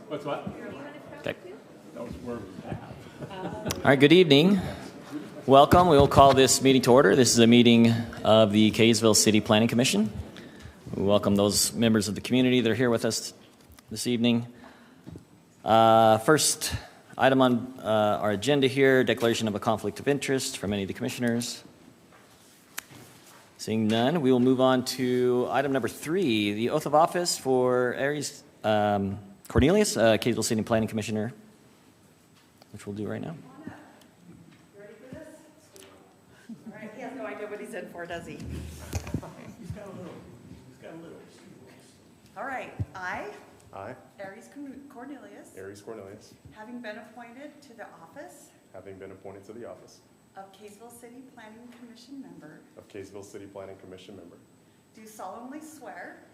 What's what? Okay. That was where we have. All right, good evening. Welcome. We will call this meeting to order. This is a meeting of the Kaysville City Planning Commission. We welcome those members of the community that are here with us this evening. First item on our agenda here, declaration of a conflict of interest from any of the commissioners. Seeing none, we will move on to item number 3, the oath of office for Aries Cornelius, Kaysville City Planning Commissioner, which we'll do right now. You ready for this? All right, he has no idea what he's in for, does he? He's got a little. All right, I, I, Aries Cornelius, having been appointed to the office of Kaysville City Planning Commission member, do solemnly swear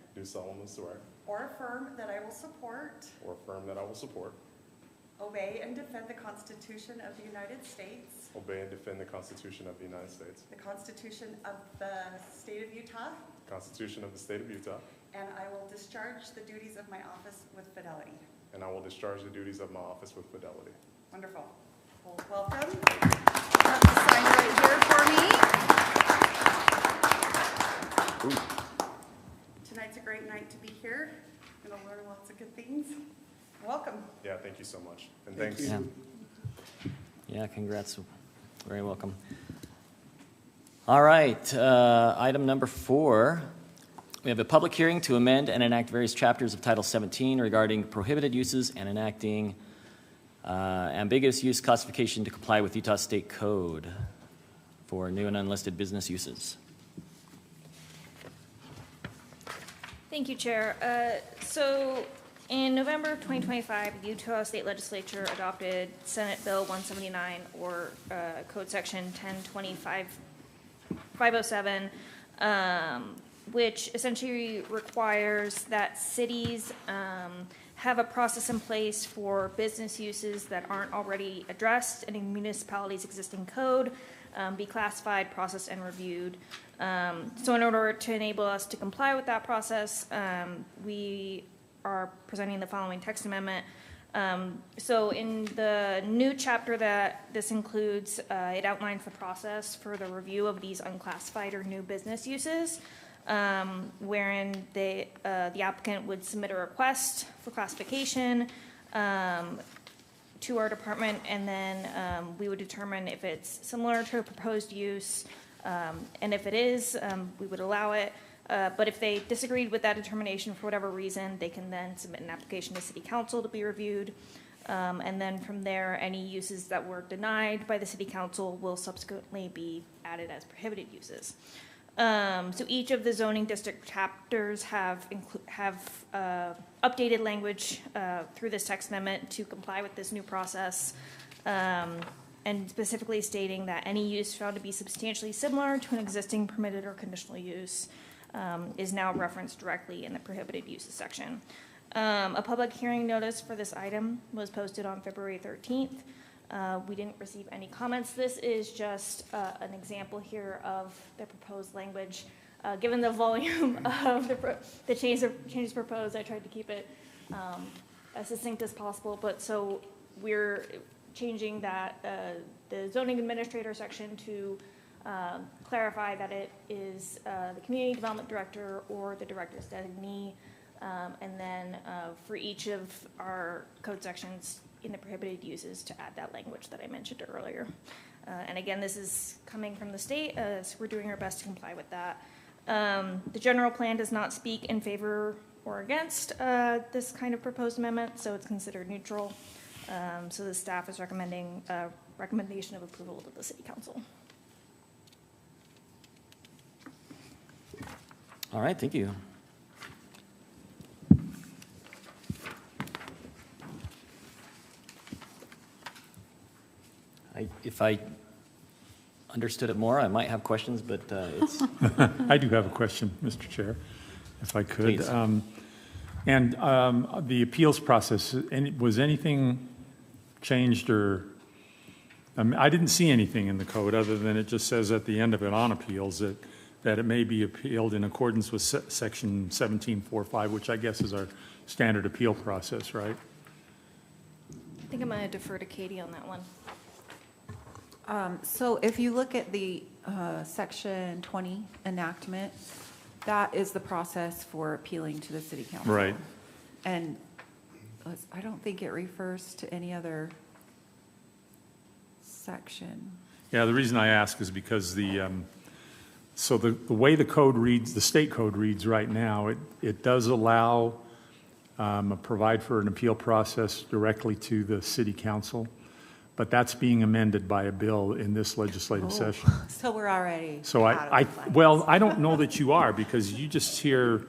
or affirm that I will support, obey and defend the Constitution of the United States, the Constitution of the State of Utah, and I will discharge the duties of my office with fidelity. Wonderful. Well, welcome. You have to sign right here for me. Tonight's a great night to be here. I'm going to learn lots of good things. Welcome. Yeah, thank you so much. And thanks. Yeah, congrats. Very welcome. All right, item number 4. We have a public hearing to amend and enact various chapters of Title 17 regarding prohibited uses and enacting ambiguous use classification to comply with Utah State Code for new and unlisted business uses. Thank you, Chair. So in November of 2025, the Utah State Legislature adopted Senate Bill 179, or Code Section 1025-507, which essentially requires that cities have a process in place for business uses that aren't already addressed in a municipality's existing code, be classified, processed, and reviewed. So in order to enable us to comply with that process, we are presenting the following text amendment. So in the new chapter that this includes, it outlines the process for the review of these unclassified or new business uses, wherein the applicant would submit a request for classification to our department, and then we would determine if it's similar to a proposed use, and if it is, we would allow it. But if they disagreed with that determination for whatever reason, they can then submit an application to City Council to be reviewed. And then from there, any uses that were denied by the City Council will subsequently be added as prohibited uses. So each of the zoning district chapters have updated language through this text amendment to comply with this new process, and specifically stating that any use found to be substantially similar to an existing permitted or conditional use is now referenced directly in the prohibited uses section. A public hearing notice for this item was posted on February 13th. We didn't receive any comments. This is just an example here of the proposed language. Given the volume of the changes proposed, I tried to keep it as succinct as possible. But so we're changing that the zoning administrator section to clarify that it is the community development director or the director's designee, and then for each of our code sections in the prohibited uses to add that language that I mentioned earlier. And again, this is coming from the state, so we're doing our best to comply with that. The general plan does not speak in favor or against this kind of proposed amendment, so it's considered neutral. So the staff is recommending a recommendation of approval to the City Council. All right, thank you. If I understood it more, I might have questions, but it's... I do have a question, Mr. Chair, if I could. Please. The appeals process, was anything changed or... I didn't see anything in the code other than it just says at the end of it on appeals that it may be appealed in accordance with section 1745, which I guess is our standard appeal process, right? think I'm going to defer to Katie on that one. So if you look at the Section 20 enactment, that is the process for appealing to the city council. Right. And I don't think it refers to any other section. Yeah, the reason I ask is because so the way the code reads, the state code reads right now, it does allow, provide for an appeal process directly to the city council, but that's being amended by a bill in this legislative session. So we're already So out of the well, I don't know that you are, because you just here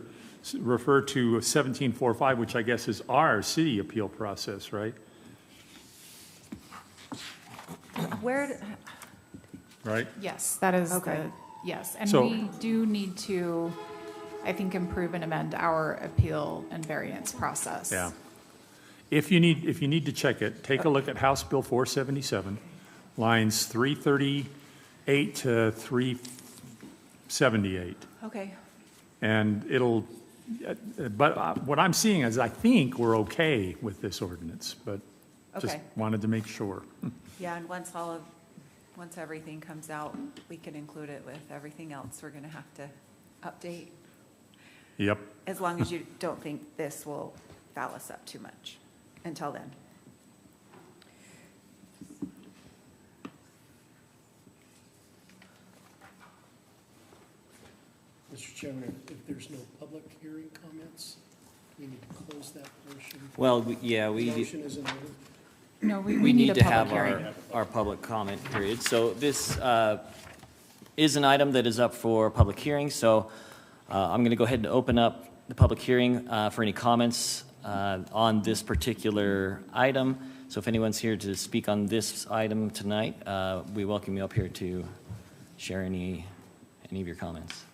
refer to 1745, which I guess is our city appeal process, right? Where, Right? Yes, that is Okay. yes. And So- we do need to, I think, improve and amend our appeal and variance process. Yeah. If you need to check it, take a look at House Bill 477, lines 338 to 378. okay, And but what I'm seeing is I think we're okay with this ordinance, but just Okay. wanted to make sure. yeah, and once everything comes out, we can include it with everything else we're gonna have to update, Yep. as long as you don't think this will foul us up too much until then. Mr. Chairman, if there's no public hearing comments, we need to close that portion. Well, yeah, The motion is in order. No, we need a to public have hearing. our public comment period. So this is an item that is up for public hearing, so I'm going to go ahead and open up the public hearing for any comments on this particular item. So if anyone's here to speak on this item tonight, we welcome you up here to share any of your comments.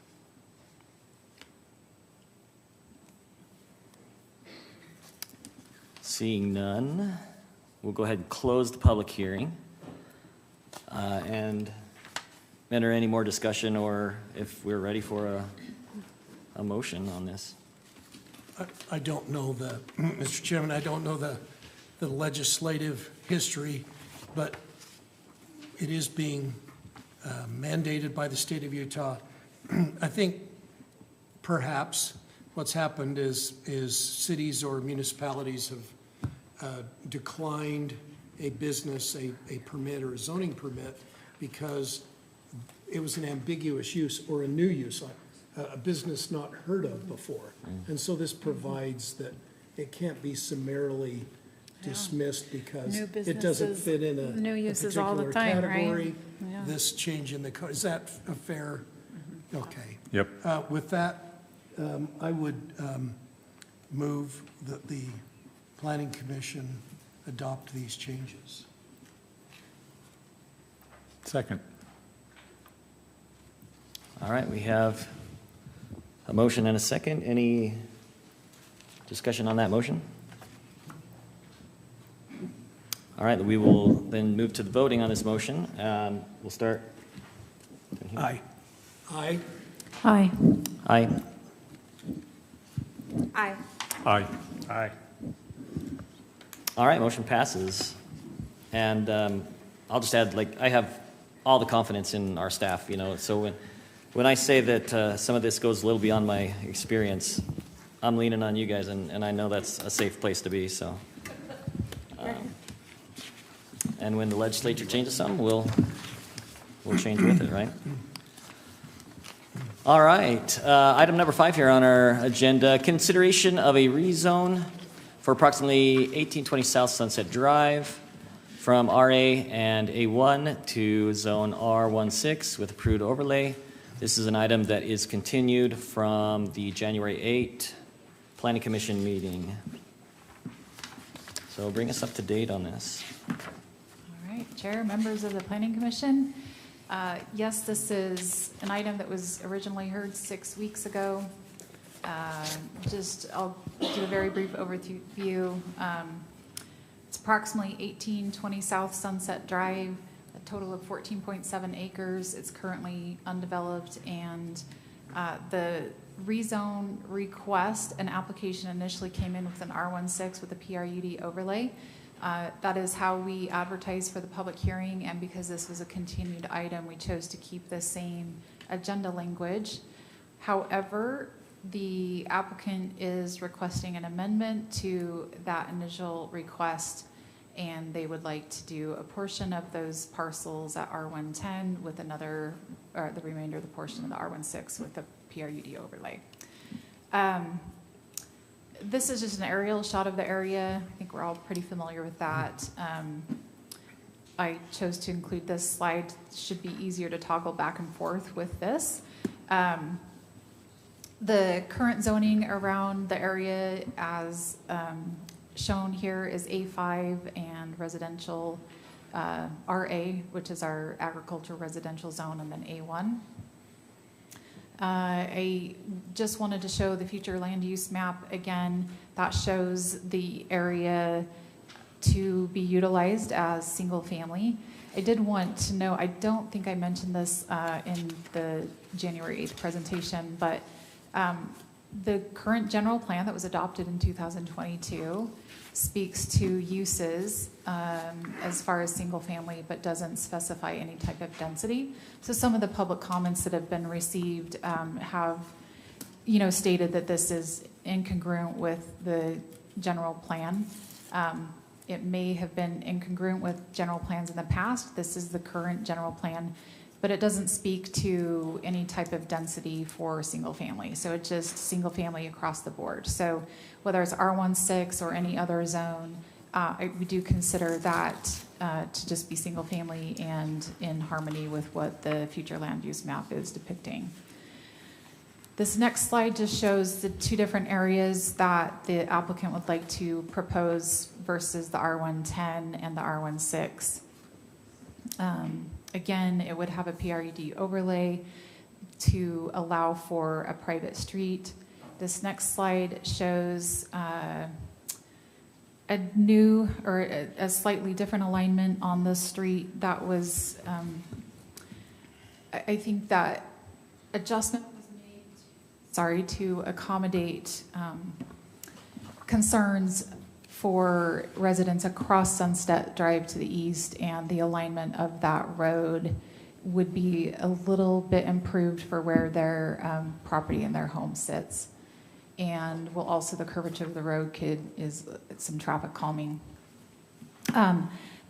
Seeing none, we'll go ahead and close the public hearing. And enter any more discussion, or if we're ready for a motion on this. I don't know Mr. Chairman, I don't know the legislative history, but it is being mandated by the state of Utah. I think perhaps what's happened is cities or municipalities have declined a business, a permit or a zoning permit, because it was an ambiguous use or a new use, a business not heard of before. And so this provides that it can't be summarily dismissed because New it doesn't businesses, fit in a new uses all the particular time, right? category. Yeah. This change in the code, is that a fair? Okay. Yep. With that, I would move that the Planning Commission adopt these changes. Second. All right, we have a motion and a second. Any discussion on that motion? All right, we will then move to the voting on this motion. We'll start. Aye. Aye. Aye. Aye. Aye. Aye. Aye. All right, motion passes. And I'll just add, like, I have all the confidence in our staff, you know, so when I say that some of this goes a little beyond my experience, I'm leaning on you guys, and I know that's a safe place to be, so. And when the legislature changes something, we'll change with it, right? All right, item number 5 here on our agenda, consideration of a rezone for approximately 1820 South Sunset Drive from RA and A1 to zone R16 with approved overlay. This is an item that is continued from the January 8 Planning Commission meeting. So bring us up to date on this. All right, Chair, members of the Planning Commission. Yes, this is an item that was originally heard 6 weeks ago. I'll do a very brief overview. It's approximately 1820 South Sunset Drive, a total of 14.7 acres. It's currently undeveloped, and the rezone request and application initially came in with an R16 with a PRUD overlay. That is how we advertise for the public hearing, and because this was a continued item, we chose to keep the same agenda language. However, the applicant is requesting an amendment to that initial request, and they would like to do a portion of those parcels at R110 with another, or the remainder of the portion of the R16 with the PRUD overlay. This is just an aerial shot of the area. I think we're all pretty familiar with that. I chose to include this slide. It should be easier to toggle back and forth with this. The current zoning around the area as shown here is A5 and residential RA, which is our agriculture residential zone, and then A1. I just wanted to show the future land use map again. That shows the area to be utilized as single family. I did want to know, I don't think I mentioned this in the January 8th presentation, but the current general plan that was adopted in 2022 speaks to uses as far as single family, but doesn't specify any type of density. So some of the public comments that have been received have, stated that this is incongruent with the general plan. It may have been incongruent with general plans in the past. This is the current general plan, but it doesn't speak to any type of density for single family. So it's just single family across the board. So whether it's R16 or any other zone, we do consider that to just be single family and in harmony with what the future land use map is depicting. This next slide just shows the two different areas that the applicant would like to propose versus the R110 and the R16. Again, it would have a PRUD overlay to allow for a private street. This next slide shows a new or a slightly different alignment on the street. That was, I think that adjustment was made, to accommodate concerns for residents across Sunset Drive to the east, and the alignment of that road would be a little bit improved for where their property and their home sits. And will also, the curvature of the road is some traffic calming.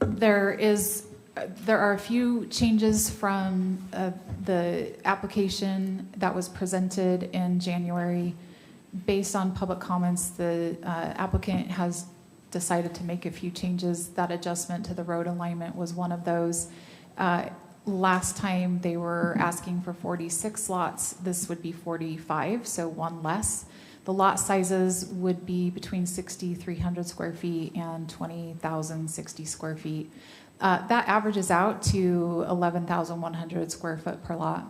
There are a few changes from the application that was presented in January. Based on public comments, the applicant has decided to make a few changes. That adjustment to the road alignment was one of those. Last time they were asking for 46 lots. This would be 45, so one less. The lot sizes would be between 6,300 square feet and 20,060 square feet. That averages out to 11,100 square foot per lot.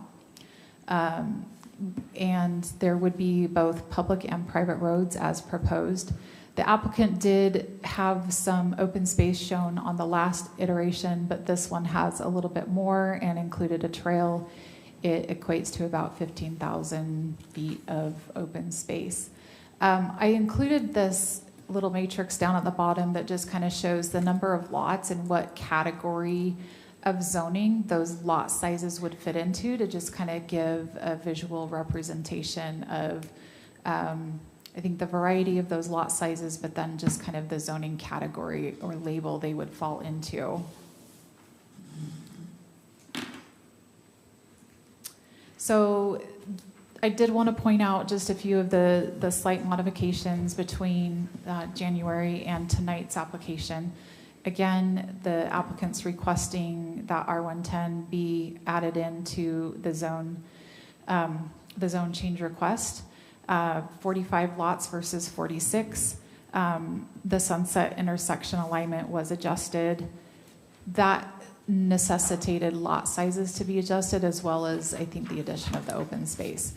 And there would be both public and private roads as proposed. The applicant did have some open space shown on the last iteration, but this one has a little bit more and included a trail. It equates to about 15,000 feet of open space. I included this little matrix down at the bottom that just kind of shows the number of lots and what category of zoning those lot sizes would fit into, to just kind of give a visual representation of I think the variety of those lot sizes, but then just kind of the zoning category or label they would fall into. So I did want to point out just a few of the slight modifications between January and tonight's application. Again, the applicant's requesting that R110 be added into the zone change request. 45 lots versus 46. The Sunset intersection alignment was adjusted. That necessitated lot sizes to be adjusted, as well as, I think, the addition of the open space.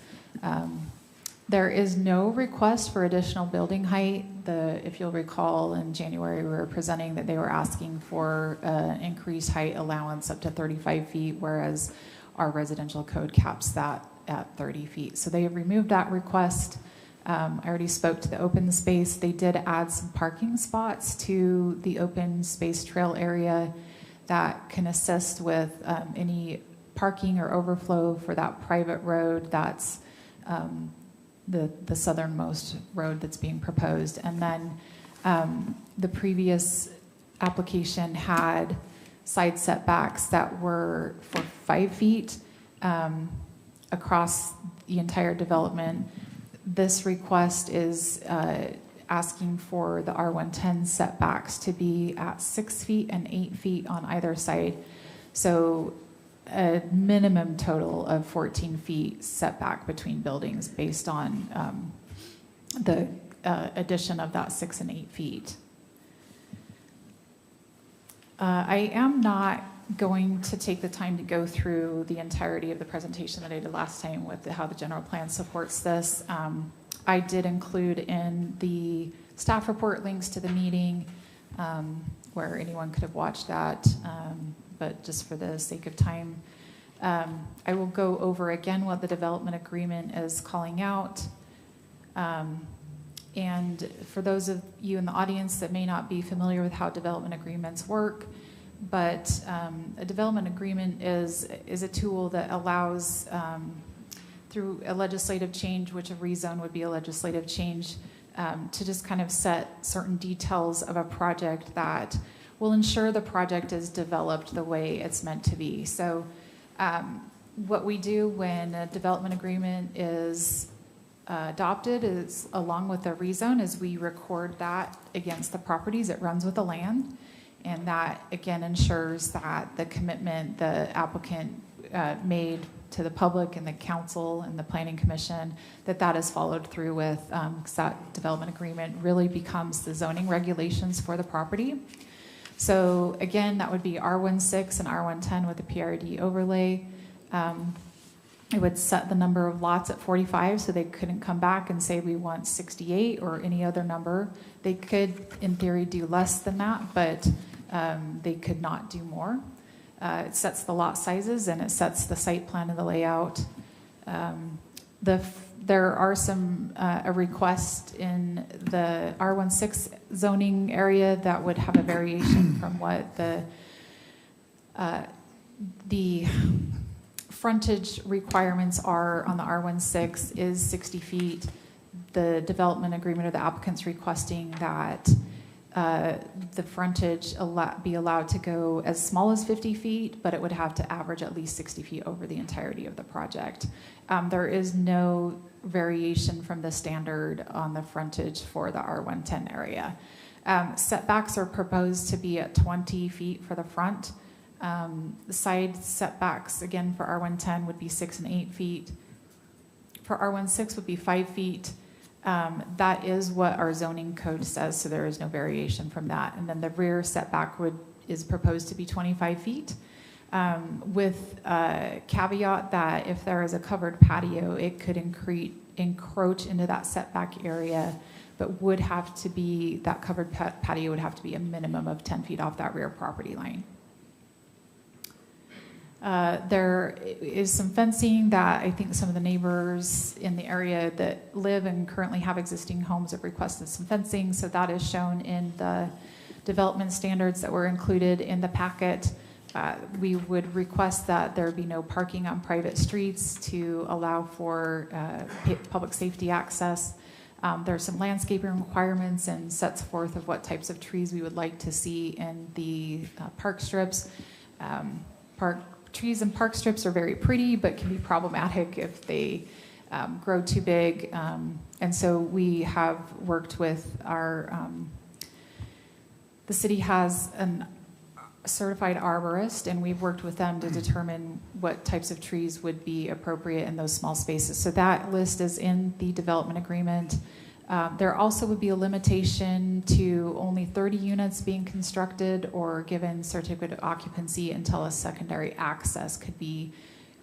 There is no request for additional building height. If you'll recall, in January we were presenting that they were asking for an increased height allowance up to 35 feet, whereas our residential code caps that at 30 feet. So they have removed that request. I already spoke to the open space. They did add some parking spots to the open space trail area that can assist with any parking or overflow for that private road that's the southernmost road that's being proposed. And then the previous application had side setbacks that were for 5 feet across the entire development. This request is asking for the R110 setbacks to be at 6 feet and 8 feet on either side. So a minimum total of 14 feet setback between buildings based on the addition of that 6 and 8 feet. I am not going to take the time to go through the entirety of the presentation that I did last time with how the general plan supports this. I did include in the staff report links to the meeting where anyone could have watched that, but just for the sake of time, I will go over again what the development agreement is calling out. And for those of you in the audience that may not be familiar with how development agreements work, but a development agreement is a tool that allows, through a legislative change, which a rezone would be a legislative change, to just kind of set certain details of a project that will ensure the project is developed the way it's meant to be. So what we do when a development agreement is adopted is, along with the rezone, is we record that against the properties it runs with the land. And that, again, ensures that the commitment the applicant made to the public and the council and the planning commission, that is followed through with, because that development agreement really becomes the zoning regulations for the property. So again, that would be R16 and R110 with the PRD overlay. It would set the number of lots at 45, so they couldn't come back and say we want 68 or any other number. They could, in theory, do less than that, but they could not do more. It sets the lot sizes and it sets the site plan and the layout. There are some a request in the R16 zoning area that would have a variation from what the frontage requirements are on the R16 is 60 feet. The development agreement or the applicant's requesting that the frontage be allowed to go as small as 50 feet, but it would have to average at least 60 feet over the entirety of the project. There is no variation from the standard on the frontage for the R110 area. Setbacks are proposed to be at 20 feet for the front. The side setbacks, again, for R110 would be 6 and 8 feet. For R16 would be 5 feet. That is what our zoning code says, so there is no variation from that. And then the rear setback is proposed to be 25 feet, with a caveat that if there is a covered patio, it could encroach into that setback area, but would have to be, that covered patio would have to be a minimum of 10 feet off that rear property line. There is some fencing that I think some of the neighbors in the area that live and currently have existing homes have requested some fencing, so that is shown in the development standards that were included in the packet. We would request that there be no parking on private streets to allow for public safety access. There are some landscaping requirements and sets forth of what types of trees we would like to see in the park strips. Trees and park strips are very pretty, but can be problematic if they grow too big. And so we have worked with the city has a certified arborist, and we've worked with them to determine what types of trees would be appropriate in those small spaces. So that list is in the development agreement. There also would be a limitation to only 30 units being constructed or given certificate of occupancy until a secondary access could be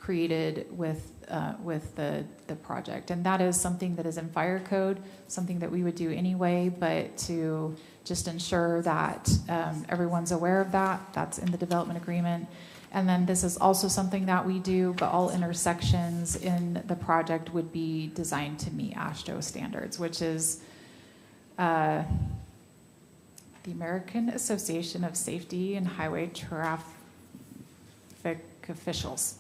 created with the project. And that is something that is in fire code, something that we would do anyway, but to just ensure that everyone's aware of that, that's in the development agreement. And then this is also something that we do, but all intersections in the project would be designed to meet AASHTO standards, which is the American Association of Safety and Highway Traffic Officials.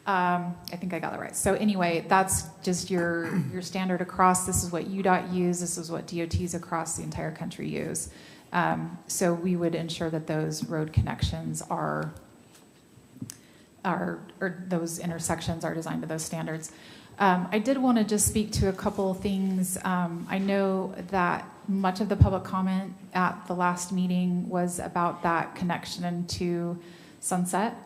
I think I got that right. So anyway, that's just your standard across. This is what UDOT use. This is what DOTs across the entire country use. So we would ensure that those road connections or those intersections are designed to those standards. I did want to just speak to a couple of things. I know that much of the public comment at the last meeting was about that connection into Sunset.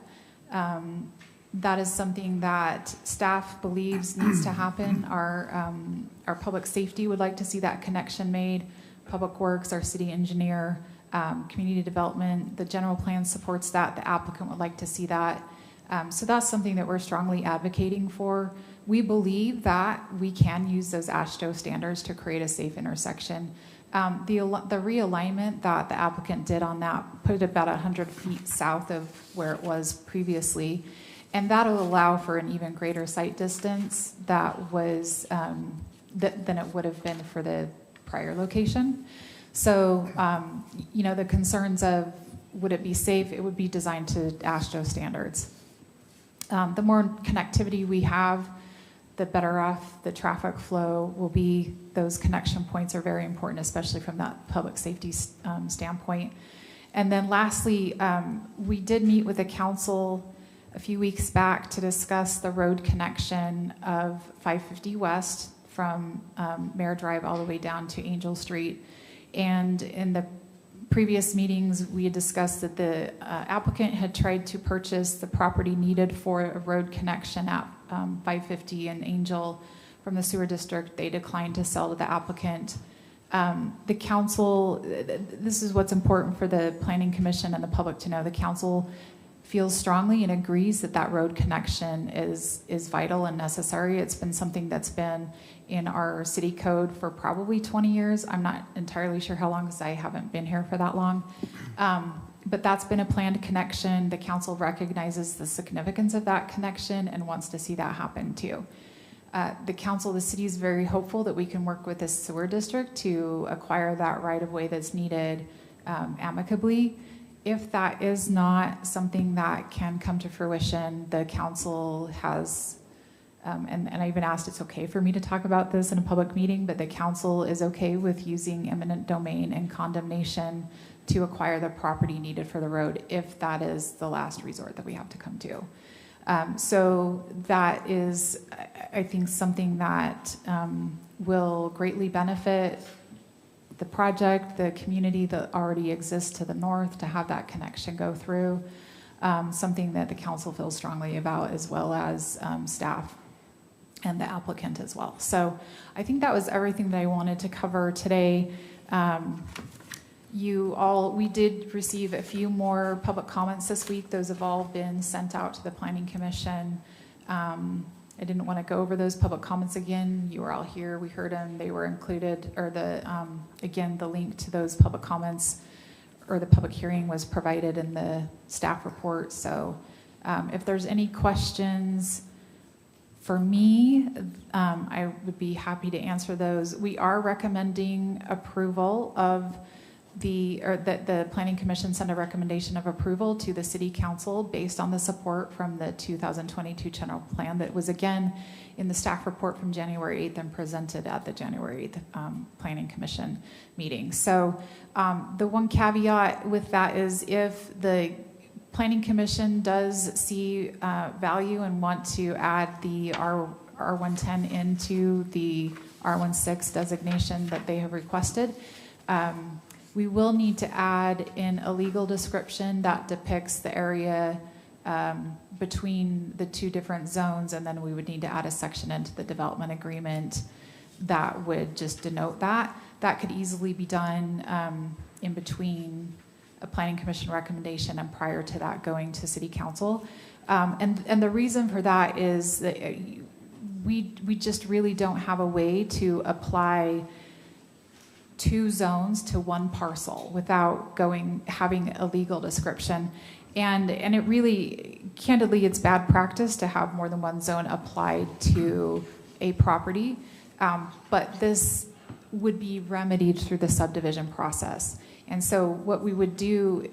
That is something that staff believes needs to happen. Our public safety would like to see that connection made. Public Works, our city engineer, community development, the general plan supports that. The applicant would like to see that. So that's something that we're strongly advocating for. We believe that we can use those AASHTO standards to create a safe intersection. The realignment that the applicant did on that put it about 100 feet south of where it was previously, and that'll allow for an even greater sight distance that was than it would have been for the prior location. So, the concerns of would it be safe, it would be designed to AASHTO standards. The more connectivity we have, the better off the traffic flow will be. Those connection points are very important, especially from that public safety standpoint. And then lastly, we did meet with the council a few weeks back to discuss the road connection of 550 West from Mare Drive all the way down to Angel Street. And in the previous meetings, we had discussed that the applicant had tried to purchase the property needed for a road connection at 550 and Angel from the sewer district. They declined to sell to the applicant. The council, this is what's important for the Planning Commission and the public to know, the council feels strongly and agrees that that road connection is vital and necessary. It's been something that's been in our city code for probably 20 years. I'm not entirely sure how long because I haven't been here for that long. But that's been a planned connection. The council recognizes the significance of that connection and wants to see that happen too. The city is very hopeful that we can work with the sewer district to acquire that right-of-way that's needed amicably. If that is not something that can come to fruition, the council has, and I even asked it's okay for me to talk about this in a public meeting, but the council is okay with using eminent domain and condemnation to acquire the property needed for the road if that is the last resort that we have to come to. So that is, I think, something that will greatly benefit the project, the community that already exists to the north, to have that connection go through. Something that the council feels strongly about, as well as staff and the applicant as well. So I think that was everything that I wanted to cover today. We did receive a few more public comments this week. Those have all been sent out to the Planning Commission. I didn't want to go over those public comments again. You were all here. We heard them. They were included, or again, the link to those public comments or the public hearing was provided in the staff report. So if there's any questions for me, I would be happy to answer those. We are recommending approval of that the Planning Commission send a recommendation of approval to the City Council based on the support from the 2022 General Plan that was again in the staff report from January 8th and presented at the January 8th Planning Commission meeting. So the one caveat with that is if the Planning Commission does see value and want to add the R110 into the R16 designation that they have requested, we will need to add in a legal description that depicts the area between the two different zones, and then we would need to add a section into the development agreement that would just denote that. That could easily be done in between a Planning Commission recommendation and prior to that going to City Council. And the reason for that is that we just really don't have a way to apply two zones to one parcel without having a legal description. And it really, candidly, it's bad practice to have more than one zone applied to a property. But this would be remedied through the subdivision process. And so what we would do,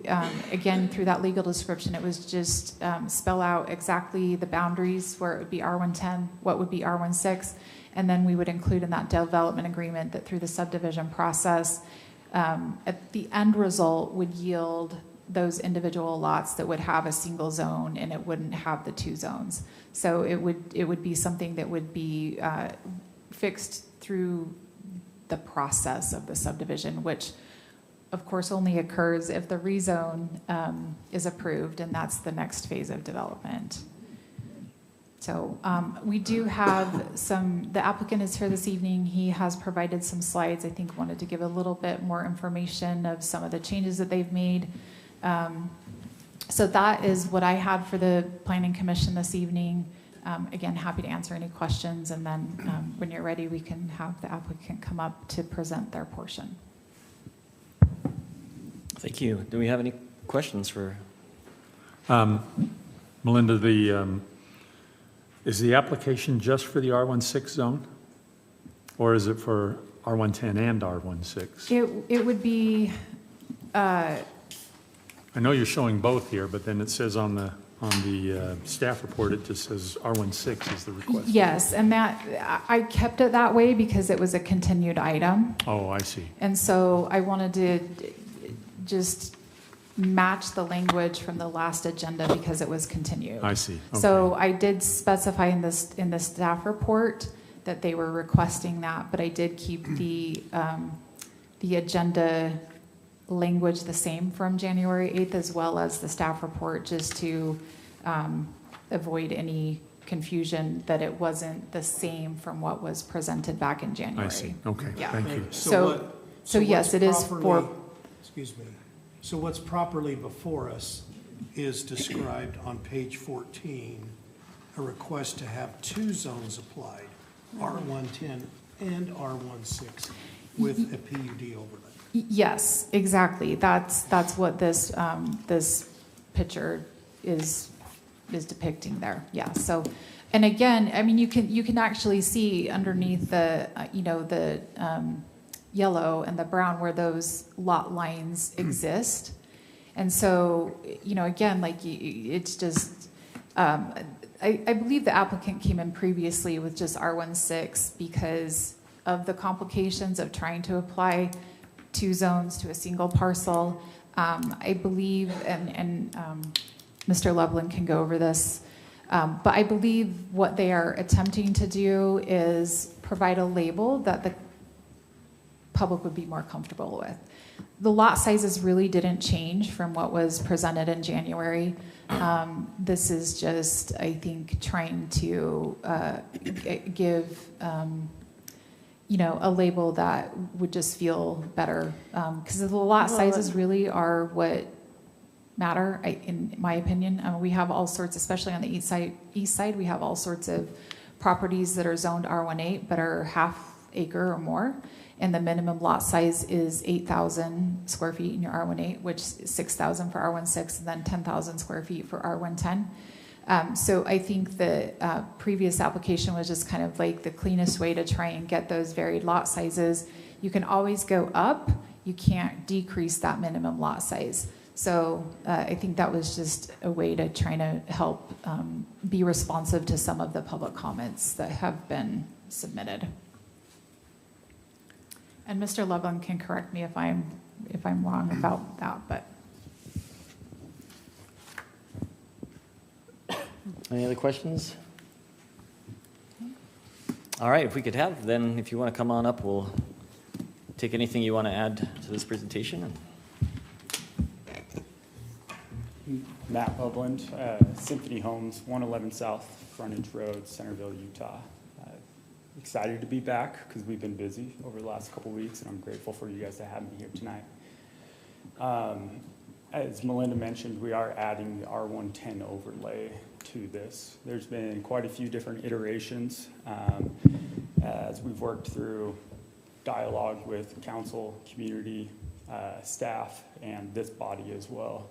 again, through that legal description, it was just spell out exactly the boundaries where it would be R110, what would be R16, and then we would include in that development agreement that through the subdivision process, at the end result would yield those individual lots that would have a single zone and it wouldn't have the two zones. So it would be something that would be fixed through the process of the subdivision, which of course only occurs if the rezone is approved, and that's the next phase of development. So we do have the applicant is here this evening. He has provided some slides, I think wanted to give a little bit more information of some of the changes that they've made. So that is what I had for the Planning Commission this evening. Again, happy to answer any questions, and then when you're ready, we can have the applicant come up to present their portion. Thank you. Do we have any questions for? Melinda, is the application just for the R16 zone? Or is it for R110 and R16? It would be, I know you're showing both here, but then it says on the staff report, it just says R16 is the request. yes, and that I kept it that way because it was a continued item. Oh, I see. And so I wanted to just match the language from the last agenda because it was continued. I see. Okay. So I did specify in the staff report that they were requesting that, but I did keep the agenda language the same from January 8th as well as the staff report, just to avoid any confusion that it wasn't the same from what was presented back in January. I see. Okay. Yeah. Thank you. So yes, it is for. Excuse me. So what's properly before us is described on page 14, a request to have two zones applied, R110 and R16, with a PUD overlay. Yes, exactly. That's what this this picture is depicting there. Yeah. So, and again, I mean, you can actually see underneath the the yellow and the brown where those lot lines exist, and so again, like it's just. I believe the applicant came in previously with just R16 because of the complications of trying to apply two zones to a single parcel. I believe, and Mr. Loveland can go over this, but I believe what they are attempting to do is provide a label that the public would be more comfortable with. The lot sizes really didn't change from what was presented in January. This is just, I think, trying to give a label that would just feel better, because the lot sizes really are what matter, in my opinion. We have all sorts, especially on the east side, we have all sorts of properties that are zoned R18 but are half acre or more, and the minimum lot size is 8,000 square feet in your R18, which is 6,000 for R16, and then 10,000 square feet for R110. So I think the previous application was just kind of like the cleanest way to try and get those varied lot sizes. You can always go up, you can't decrease that minimum lot size. So I think that was just a way to try to help be responsive to some of the public comments that have been submitted. And Mr. Loveland can correct me if I'm wrong about that, but. Any other questions? All right, if we could have, then if you want to come on up, we'll take anything you want to add to this presentation. Matt Loveland, Symphony Homes, 111 South Frontage Road, Centerville, Utah. Excited to be back because we've been busy over the last couple weeks, and I'm grateful for you guys to have me here tonight. As Melinda mentioned, we are adding the R110 overlay to this. There's been quite a few different iterations as we've worked through dialogue with council, community, staff, and this body as well.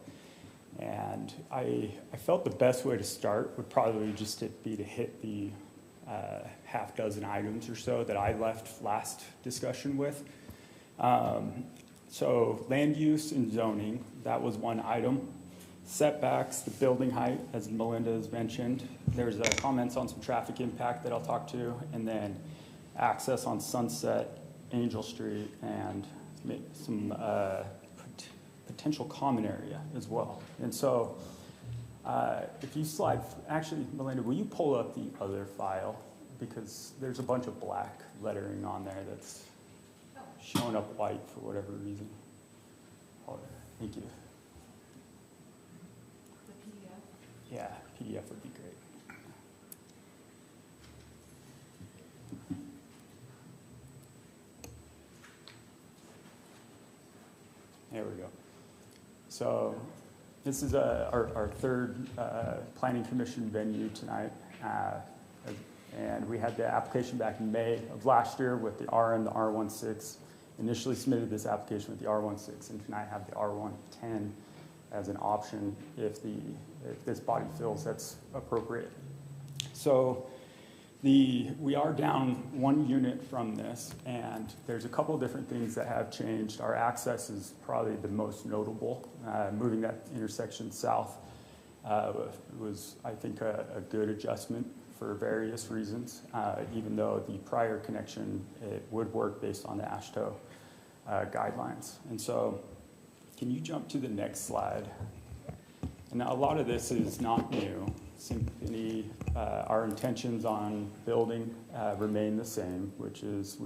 And I felt the best way to start would probably just be to hit the half dozen items or so that I left last discussion with. So land use and zoning, that was one item. Setbacks, the building height, as Melinda has mentioned. There's comments on some traffic impact that I'll talk to, and then access on Sunset, Angel Street, and some potential common area as well. And so if you slide, actually, Melinda, will you pull up the other file? Because there's a bunch of black lettering on there that's showing up white for whatever reason. Oh, thank you. Yeah, PDF would be great. There we go. So this is our third Planning Commission venue tonight. And we had the application back in May of last year with the R and the R16. Initially submitted this application with the R16, and tonight have the R110 as an option if this body feels that's appropriate. So we are down one unit from this, and there's a couple of different things that have changed. Our access is probably the most notable. Moving that intersection south was, I think, a good adjustment for various reasons, even though the prior connection, it would work based on the AASHTO guidelines. And so can you jump to the next slide? And now a lot of this is not new. Symphony, our intentions on building remain the same, which is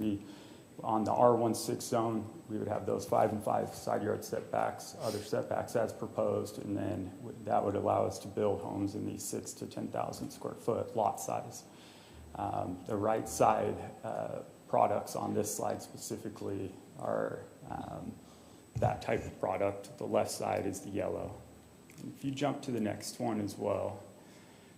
on the R16 zone, we would have those 5 and 5 side yard setbacks, other setbacks as proposed, and then that would allow us to build homes in these 6,000 to 10,000 square foot lot size. The right side products on this slide specifically are that type of product. The left side is the yellow. And if you jump to the next one as well.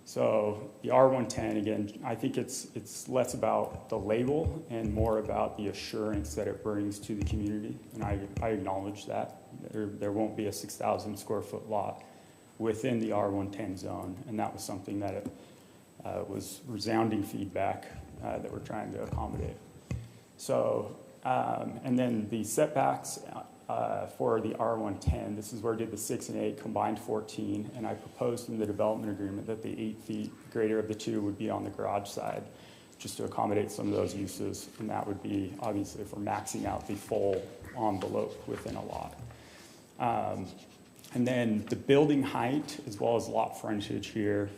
So the R110, again, I think it's less about the label and more about the assurance that it brings to the community. And I acknowledge that. There won't be a 6,000 square foot lot within the R110 zone. And that was something that was resounding feedback that we're trying to accommodate. So, and then the setbacks for the R110, this is where I did the 6 and 8 combined 14, and I proposed in the development agreement that the 8 feet greater of the two would be on the garage side, just to accommodate some of those uses, and that would be obviously if we're maxing out the full envelope within a lot. And then the building height as well as lot frontage here,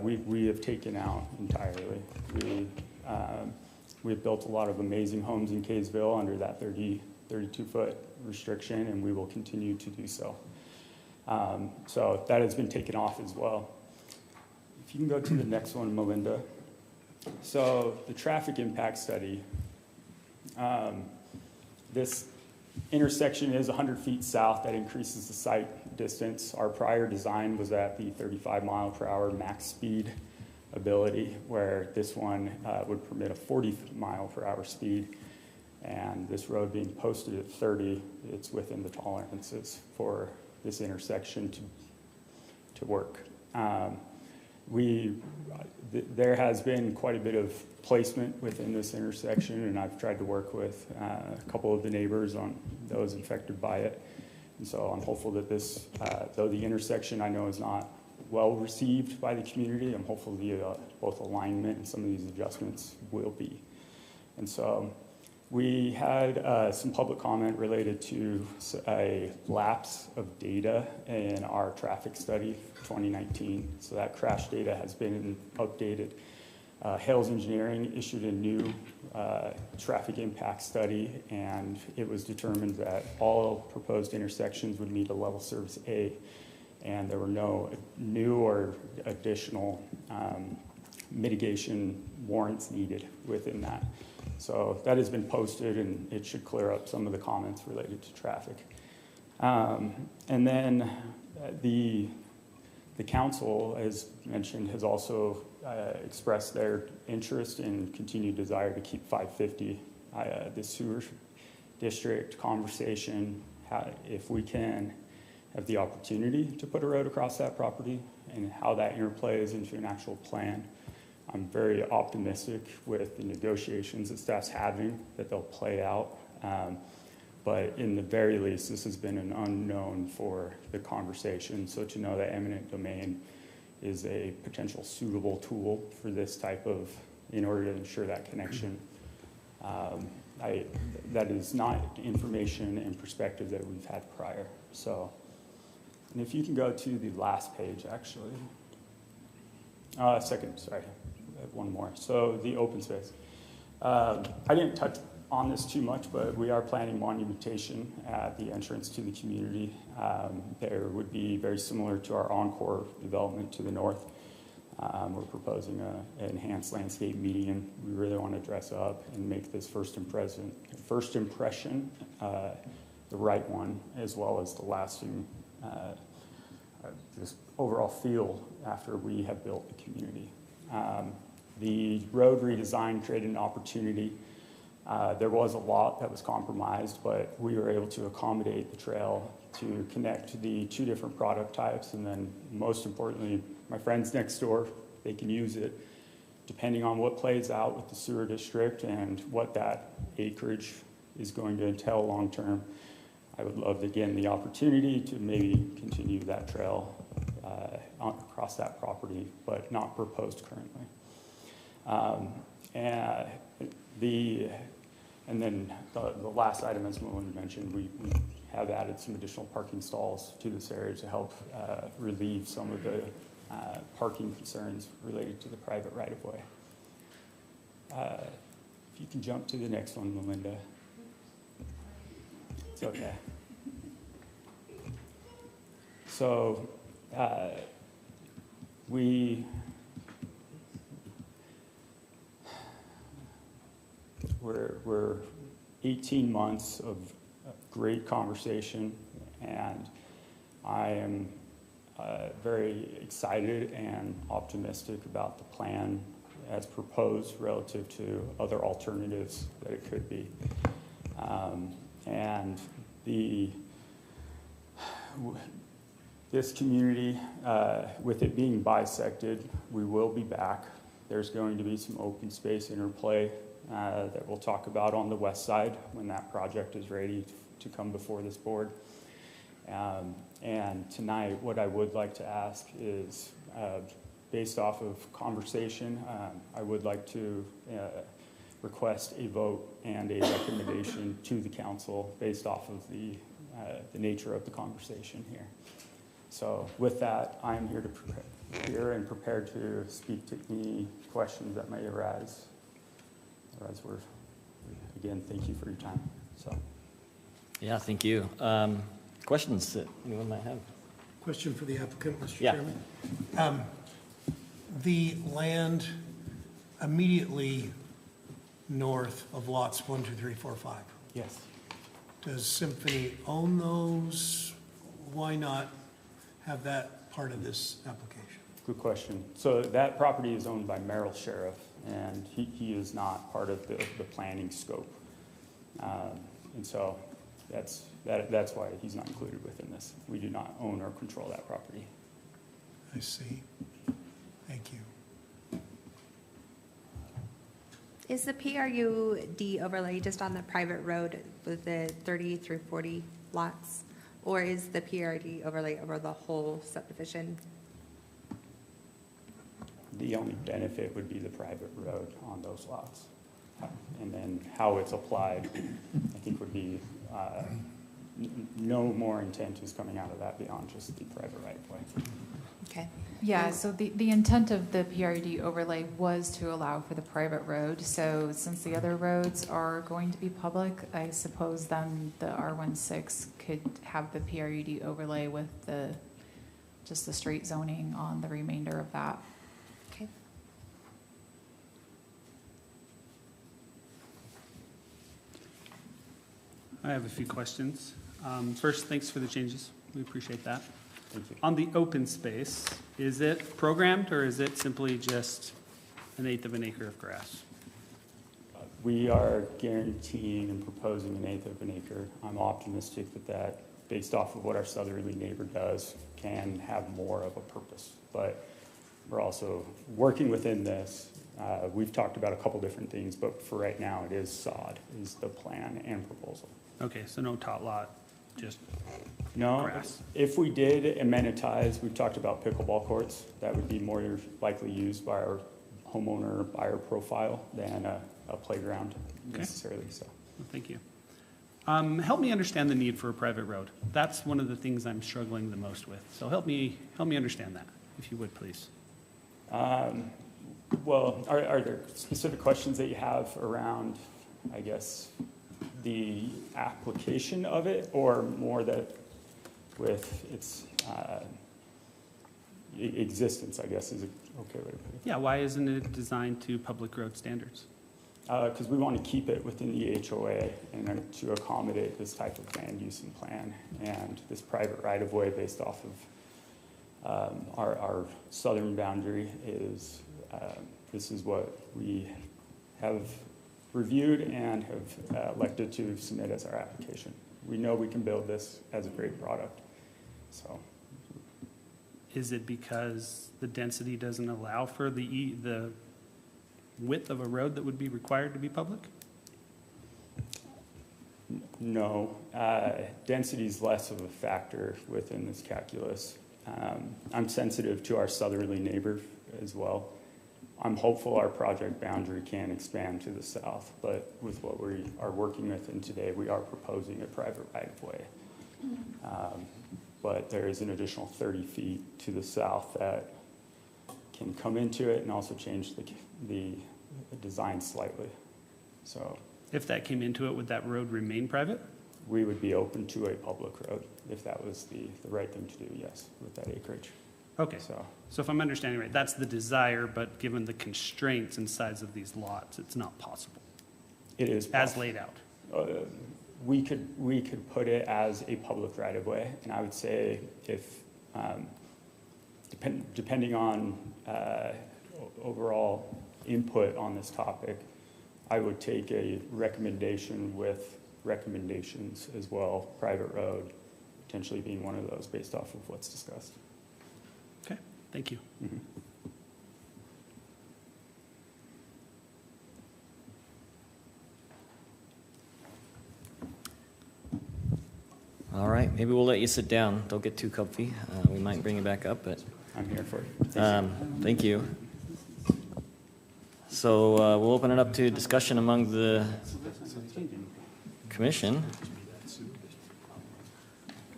we have taken out entirely. We've built a lot of amazing homes in Kaysville under that 32-foot restriction, and we will continue to do so. So that has been taken off as well. If you can go to the next one, Melinda. So the traffic impact study. This intersection is 100 feet south. That increases the sight distance. Our prior design was at the 35 mile per hour max speed ability, where this one would permit a 40 mile per hour speed. And this road being posted at 30, it's within the tolerances for this intersection to work. There has been quite a bit of placement within this intersection, and I've tried to work with a couple of the neighbors on those affected by it. And so I'm hopeful that this, though the intersection I know is not well received by the community, I'm hopeful both alignment and some of these adjustments will be. And so we had some public comment related to a lapse of data in our traffic study 2019. So that crash data has been updated. Hales Engineering issued a new traffic impact study, and it was determined that all proposed intersections would meet a level service A, and there were no new or additional mitigation warrants needed within that. So that has been posted, and it should clear up some of the comments related to traffic. And then the council, as mentioned, has also expressed their interest and continued desire to keep 550. The sewer district conversation, if we can have the opportunity to put a road across that property and how that interplays into an actual plan. I'm very optimistic with the negotiations that staff's having that they'll play out. But in the very least, this has been an unknown for the conversation. So to know that eminent domain is a potential suitable tool for this type of, in order to ensure that connection, that is not information and perspective that we've had prior. So, and if you can go to the last page, actually. Second, sorry, I have one more. So the open space. I didn't touch on this too much, but we are planning monumentation at the entrance to the community. There would be very similar to our Encore development to the north. We're proposing an enhanced landscape median. We really want to dress up and make this first impression the right one, as well as the lasting just overall feel after we have built the community. The road redesign created an opportunity. There was a lot that was compromised, but we were able to accommodate the trail to connect the two different product types, and then most importantly, my friends next door, they can use it depending on what plays out with the sewer district and what that acreage is going to entail long term. I would love, again, the opportunity to maybe continue that trail across that property, but not proposed currently. And then the last item, as Melinda mentioned, we have added some additional parking stalls to this area to help relieve some of the parking concerns related to the private right-of-way. If you can jump to the next one, Melinda. It's okay. So we're 18 months of great conversation, and I am very excited and optimistic about the plan as proposed relative to other alternatives that it could be. And this community, with it being bisected, we will be back. There's going to be some open space interplay that we'll talk about on the west side when that project is ready to come before this board. And tonight, what I would like to ask is, based off of conversation, I would like to request a vote and a recommendation to the council based off of the nature of the conversation here. So with that, I'm here and prepared to speak to any questions that may arise. Otherwise, again, thank you for your time. So. Yeah, thank you. Questions that anyone might have? Question for the applicant, Mr. Yeah. Chairman. The land immediately north of lots 1, 2, 3, 4, 5. Yes. Does Symphony own those? Why not have that part of this application? Good question. So that property is owned by Merrill Sheriff, and he is not part of the planning scope. And so that's why he's not included within this. We do not own or control that property. I see. Thank you. Is the PRUD overlay just on the private road with the 30 through 40 lots? Or is the PRD overlay over the whole subdivision? The only benefit would be the private road on those lots. And then how it's applied, I think would be, no more intent is coming out of that beyond just the private right-of-way. Okay. Yeah, so the intent of the PRD overlay was to allow for the private road. So since the other roads are going to be public, I suppose then the R16 could have the PRD overlay with just the straight zoning on the remainder of that. Okay. I have a few questions. First, thanks for the changes. We appreciate that. Thank you. On the open space, is it programmed or is it simply just 1/8 of an acre of grass? We are guaranteeing and proposing 1/8 of an acre. I'm optimistic that based off of what our southerly neighbor does, can have more of a purpose. But we're also working within this. We've talked about a couple different things, but for right now, it is sod is the plan and proposal. Okay, so no tot lot, just No, grass. if we did amenitize, we've talked about pickleball courts. That would be more likely used by our homeowner buyer profile than a playground Okay. necessarily, so. Well, thank you. Help me understand the need for a private road. That's one of the things I'm struggling the most with. So help me understand that, if you would, please. Well, are there specific questions that you have around, I guess, the application of it, or more that with its existence, I guess, is an okay way to put it? Yeah, why isn't it designed to public road standards? Because we want to keep it within the HOA and to accommodate this type of land use and plan and this private right-of-way based off of our southern boundary is, this is what we have reviewed and have elected to submit as our application. We know we can build this as a great product, so. Is it because the density doesn't allow for the width of a road that would be required to be public? No, density is less of a factor within this calculus. I'm sensitive to our southerly neighbor as well. I'm hopeful our project boundary can expand to the south, but with what we are working with in today, we are proposing a private right-of-way. But there is an additional 30 feet to the south that can come into it and also change the design slightly. So If that came into it, would that road remain private? we would be open to a public road if that was the right thing to do, yes, with that acreage. Okay, So so if I'm understanding right, that's the desire, but given the constraints and size of these lots, it's not possible, it is as possible. laid out. We could put it as a public right-of-way, and I would say if, depending on overall input on this topic, I would take a recommendation with recommendations as well, private road potentially being one of those based off of what's discussed. Okay, thank you. Mhm. All right, maybe we'll let you sit down. Don't get too comfy. We might bring you back up, but I'm here for it. thank you. So we'll open it up to discussion among the commission.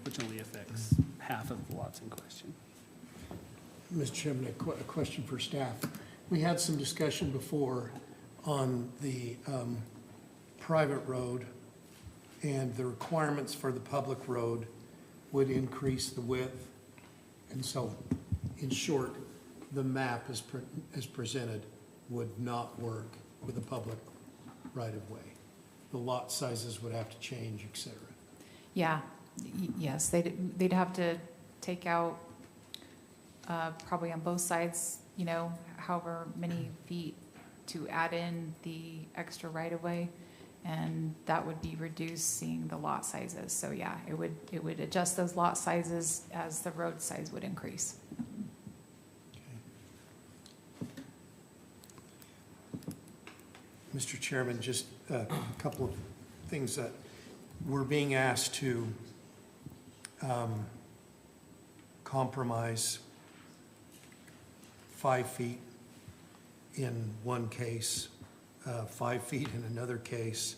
Which only affects half of the lots in question. Mr. Chairman, a question for staff. We had some discussion before on the private road, and the requirements for the public road would increase the width. And so, in short, the map as presented would not work with a public right-of-way. The lot sizes would have to change, et cetera. Yeah, yes, they'd have to take out, probably on both sides, you know, however many feet to add in the extra right-of-way, and that would be reducing the lot sizes. So yeah, it would adjust those lot sizes as the road size would increase. Mr. Chairman, just a couple of things that we're being asked to compromise 5 feet in one case, 5 feet in another case,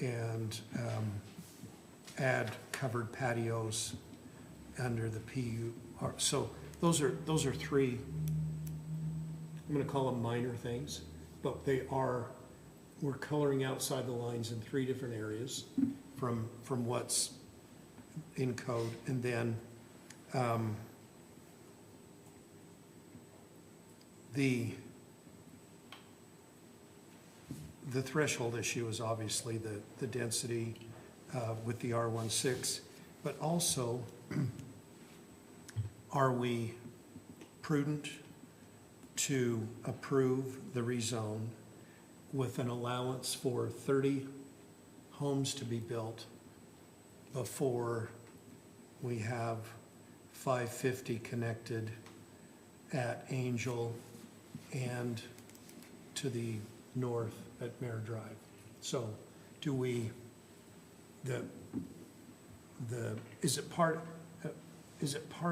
and add covered patios under the PU. So those are three, I'm going to call them minor things, but we're coloring outside the lines in 3 different areas from what's in code. And then the threshold issue is obviously the density with the R16, but also are we prudent to approve the rezone with an allowance for 30 homes to be built before we have 550 connected at Angel and to the north at Mare Drive. So do we, is it part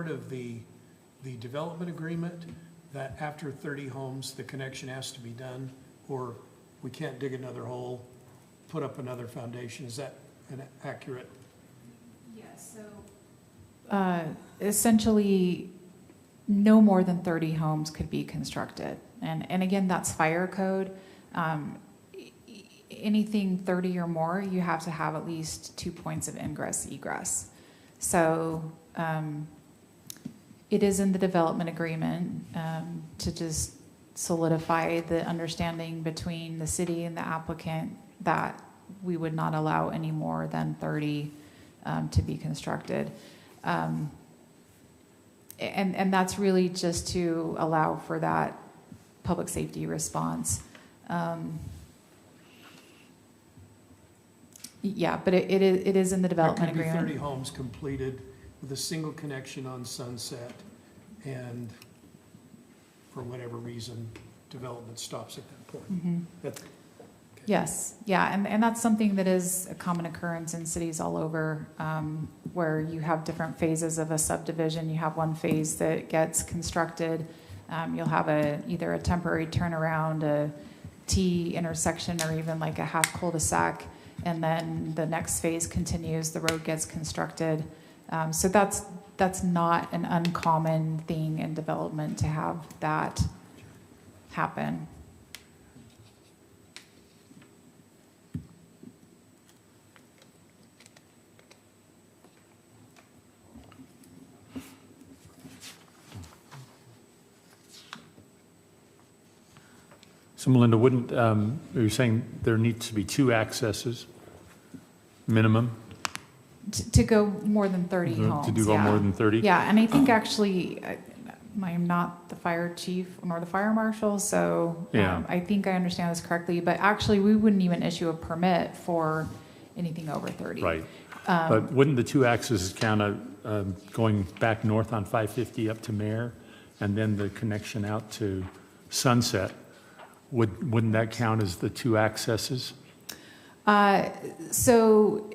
of the development agreement that after 30 homes, the connection has to be done? Or we can't dig another hole, put up another foundation? Is that an accurate? Yes, so. Essentially, no more than 30 homes could be constructed. And again, that's fire code. Anything 30 or more, you have to have at least 2 points of ingress, egress. So it is in the development agreement to just solidify the understanding between the city and the applicant that we would not allow any more than 30 to be constructed. And that's really just to allow for that public safety response. Yeah, but it is in the development There could be agreement. 30 homes completed with a single connection on Sunset, and for whatever reason, development stops at that point. That's- okay. Yes, yeah, and that's something that is a common occurrence in cities all over, where you have different phases of a subdivision. You have one phase that gets constructed. You'll have either a temporary turnaround, a T intersection, or even like a half cul-de-sac, and then the next phase continues. The road gets constructed. So that's not an uncommon thing in development to have that happen. So Melinda, wouldn't, you're saying there needs to be 2 accesses minimum? To go more than 30 homes. To do go yeah. more than 30? Yeah, and I think actually, I'm not the fire chief nor the fire marshal, so Yeah. I think I understand this correctly, but actually, we wouldn't even issue a permit for anything over 30. Right. But wouldn't the 2 accesses count going back north on 550 up to Mare, and then the connection out to Sunset? Wouldn't that count as the 2 accesses? So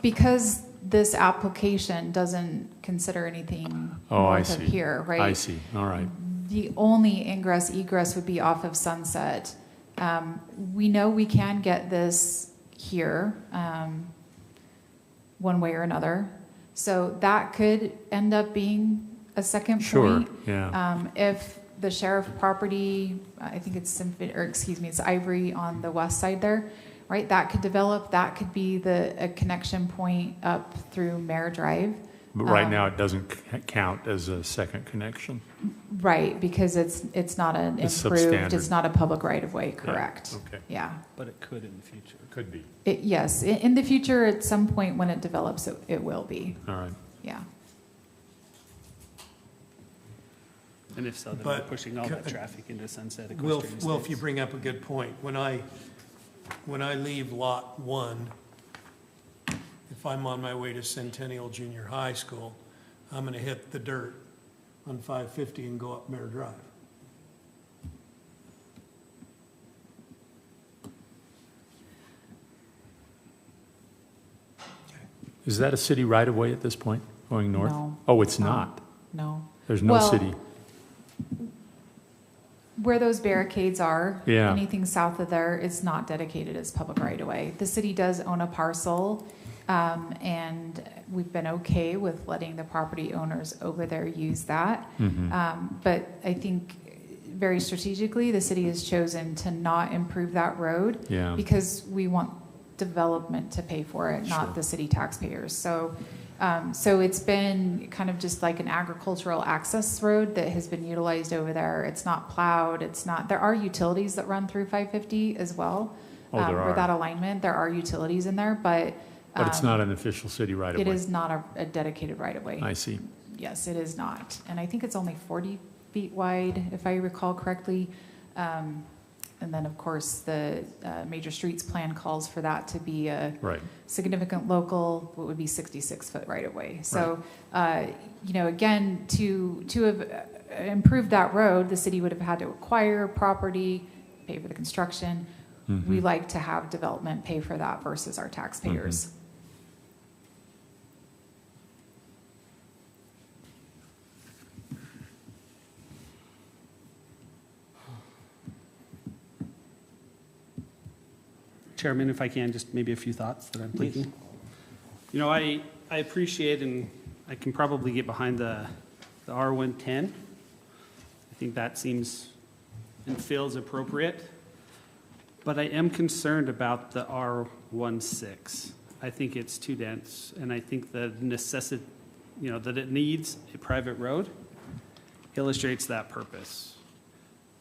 because this application doesn't consider anything north of here, right? I see, all right. The only ingress egress would be off of Sunset. We know we can get this here one way or another. So that could end up being a second Sure, point. yeah. If the sheriff property, I think it's it's Ivory on the west side there, right? That could develop. That could be a connection point up through Mare Drive. But right now, it doesn't count as a second connection. Right, because it's not an It's improved, substandard. it's not a public right of way, correct? Okay. Yeah. But it could in the future. Could be. Yes, in the future, at some point when it develops, it will be, All right. yeah. And if so, then But we're pushing all that traffic into Sunset Wilf, Equestrian Wilf, you Estates. bring up a good point. When I leave Lot 1, if I'm on my way to Centennial Junior High School, I'm gonna hit the dirt on 550 and go up Mare Drive. Is that a city right-of-way at this point, going north? No. Oh, it's No. not? No. There's no Well, city? Where those barricades are, Yeah. anything south of there is not dedicated as public right of way. The city does own a parcel, and we've been okay with letting the property owners over there use that. But I think very strategically, the city has chosen to not improve that road Yeah. because we want development to pay for it, Sure. not the city taxpayers. So it's been kind of just like an agricultural access road that has been utilized over there. It's not plowed. There are utilities that run through 550 as well. Oh, there For are. that alignment, there are utilities in there, but. But it's not an official city right-of-way? It is not a dedicated right of way. I see. Yes, it is not. And I think it's only 40 feet wide, if I recall correctly. And then, of course, the major streets plan calls for that to be a Right. significant local, what would be 66-foot right-of-way. So, again, to have improved that road, the city would have had to acquire property, pay for the construction. We like to have development pay for that versus our taxpayers. Chairman, if I can, just maybe a few thoughts that I'm thinking. You know, I appreciate, and I can probably get behind the R110. I think that seems and feels appropriate. But I am concerned about the R16. I think it's too dense, and I think the necessity, that it needs a private road illustrates that purpose.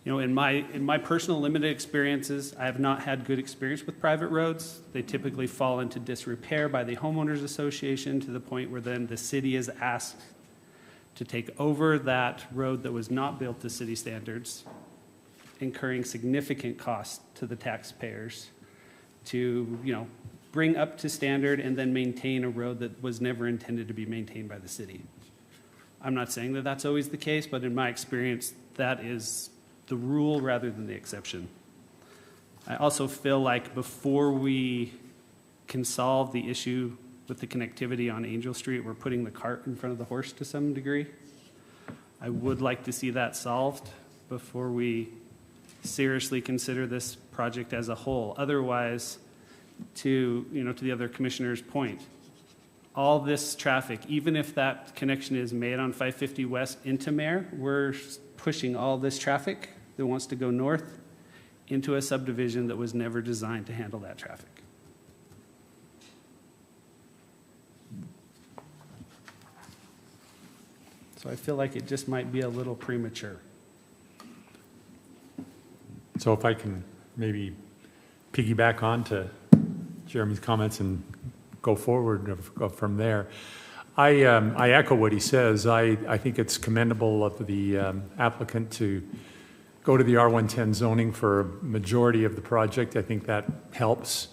In my personal limited experiences, I have not had good experience with private roads. They typically fall into disrepair by the homeowners association to the point where then the city is asked to take over that road that was not built to city standards, incurring significant cost to the taxpayers to, bring up to standard and then maintain a road that was never intended to be maintained by the city. I'm not saying that that's always the case, but in my experience, that is the rule rather than the exception. I also feel like before we can solve the issue with the connectivity on Angel Street, we're putting the cart in front of the horse to some degree. I would like to see that solved before we seriously consider this project as a whole. Otherwise, to the other commissioner's point, all this traffic, even if that connection is made on 550 West into Mare, we're pushing all this traffic that wants to go north into a subdivision that was never designed to handle that traffic. So I feel like it just might be a little premature. So if I can maybe piggyback on to Jeremy's comments and go forward from there. I echo what he says. I think it's commendable of the applicant to go to the R110 zoning for a majority of the project. I think that helps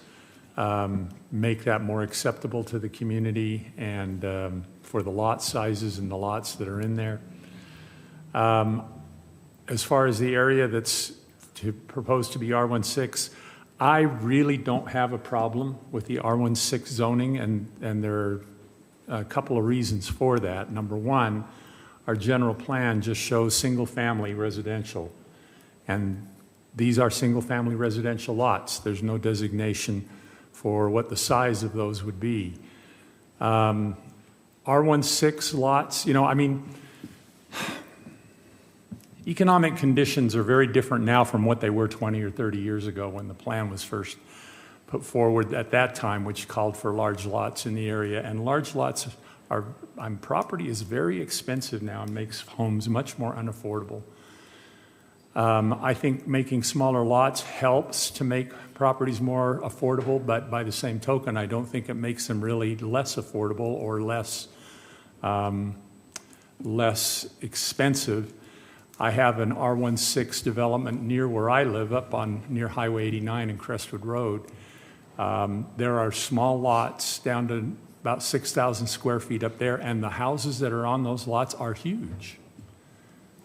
make that more acceptable to the community and for the lot sizes and the lots that are in there. As far as the area that's proposed to be R16, I really don't have a problem with the R16 zoning, and there are a couple of reasons for that. Number one, our general plan just shows single-family residential, and these are single-family residential lots. There's no designation for what the size of those would be. R16 lots, economic conditions are very different now from what they were 20 or 30 years ago when the plan was first put forward at that time, which called for large lots in the area. And large lots property is very expensive now and makes homes much more unaffordable. I think making smaller lots helps to make properties more affordable, but by the same token, I don't think it makes them really less affordable or less expensive. I have an R16 development near where I live, up near Highway 89 and Crestwood Road. There are small lots down to about 6,000 square feet up there, and the houses that are on those lots are huge.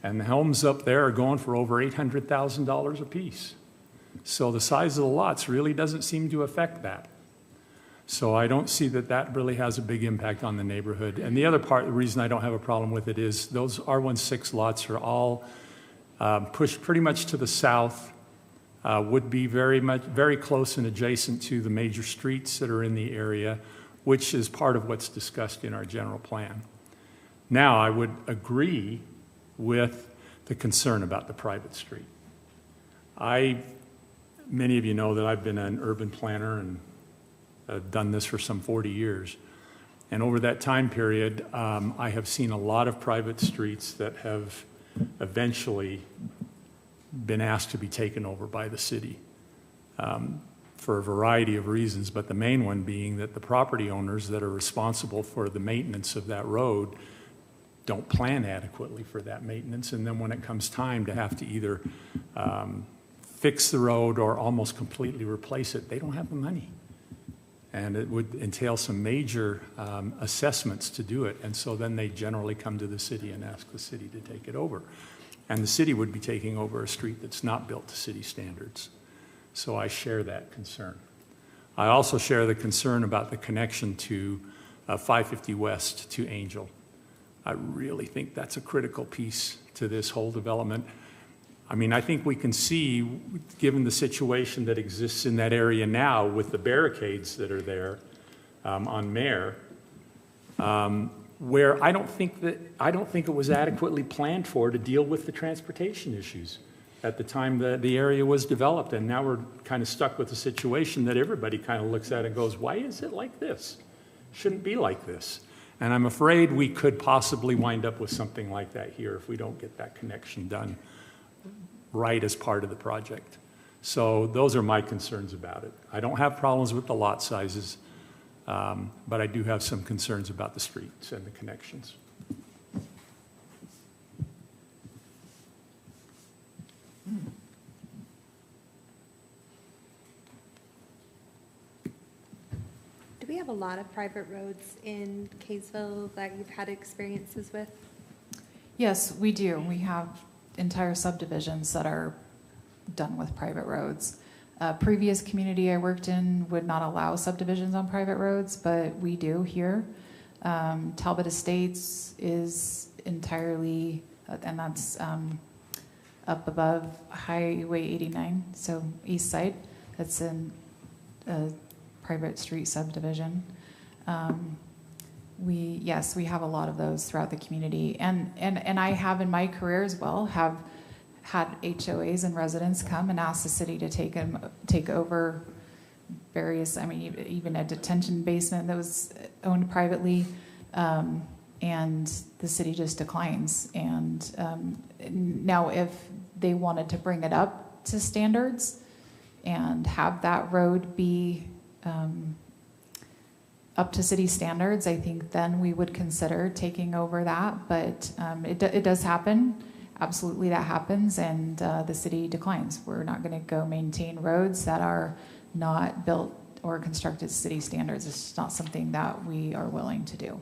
And the homes up there are going for over $800,000 a piece. So the size of the lots really doesn't seem to affect that. So I don't see that really has a big impact on the neighborhood. And the other part, the reason I don't have a problem with it is those R16 lots are all pushed pretty much to the south, would be very close and adjacent to the major streets that are in the area, which is part of what's discussed in our general plan. Now, I would agree with the concern about the private street. Many of you know that I've been an urban planner and done this for some 40 years. And over that time period, I have seen a lot of private streets that have eventually been asked to be taken over by the city for a variety of reasons, but the main one being that the property owners that are responsible for the maintenance of that road don't plan adequately for that maintenance. And then when it comes time to have to either fix the road or almost completely replace it, they don't have the money. And it would entail some major assessments to do it. And so then they generally come to the city and ask the city to take it over. And the city would be taking over a street that's not built to city standards. So I share that concern. I also share the concern about the connection to 550 West to Angel. I really think that's a critical piece to this whole development. I mean, I think we can see, given the situation that exists in that area now with the barricades that are there on Mare, where I don't think it was adequately planned for to deal with the transportation issues at the time that the area was developed. And now we're kind of stuck with a situation that everybody kind of looks at and goes, why is it like this? Shouldn't be like this. And I'm afraid we could possibly wind up with something like that here if we don't get that connection done right as part of the project. So those are my concerns about it. I don't have problems with the lot sizes, but I do have some concerns about the streets and the connections. Do we have a lot of private roads in Kaysville that you've had experiences with? Yes, we do. We have entire subdivisions that are done with private roads. Previous community I worked in would not allow subdivisions on private roads, but we do here. Talbot Estates is entirely, and that's up above Highway 89, so east side. That's in a private street subdivision. Yes, we have a lot of those throughout the community, and I have in my career as well have had HOAs and residents come and ask the city to take over various. I mean, even a detention basement that was owned privately, and the city just declines. And now, if they wanted to bring it up to standards and have that road be up to city standards, I think then we would consider taking over that. But it does happen. Absolutely, that happens, and the city declines. We're not going to go maintain roads that are not built or constructed to city standards. It's just not something that we are willing to do.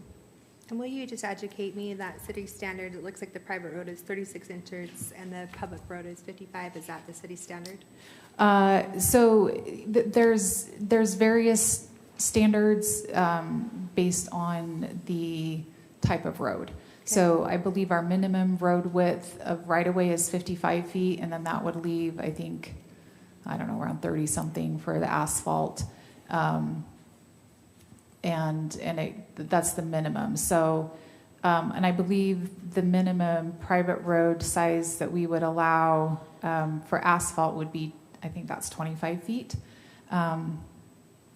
And will you just educate me that city standard? It looks like the private road is 36 inches and the public road is 55. Is that the city standard? There's various standards based on the type of road. Okay. So I believe our minimum road width of right-of-way is 55 feet, and then that would leave, I think, I don't know, around 30 something for the asphalt. That's the minimum. So, and I believe the minimum private road size that we would allow for asphalt would be, I think that's 25 feet.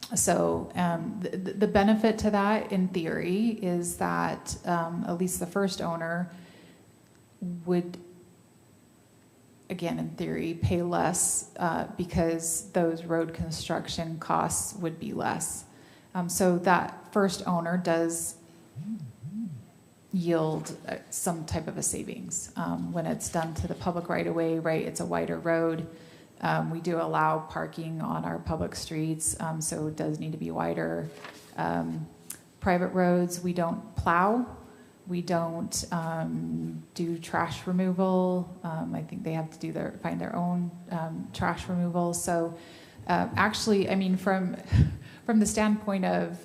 The benefit to that, in theory, is that at least the first owner would, again, in theory, pay less because those road construction costs would be less. So that first owner does yield some type of a savings. When it's done to the public right-of-way, right, it's a wider road. We do allow parking on our public streets, so it does need to be wider. Private roads, we don't plow. We don't do trash removal. I think they have to find their own trash removal. So actually, I mean, from the standpoint of,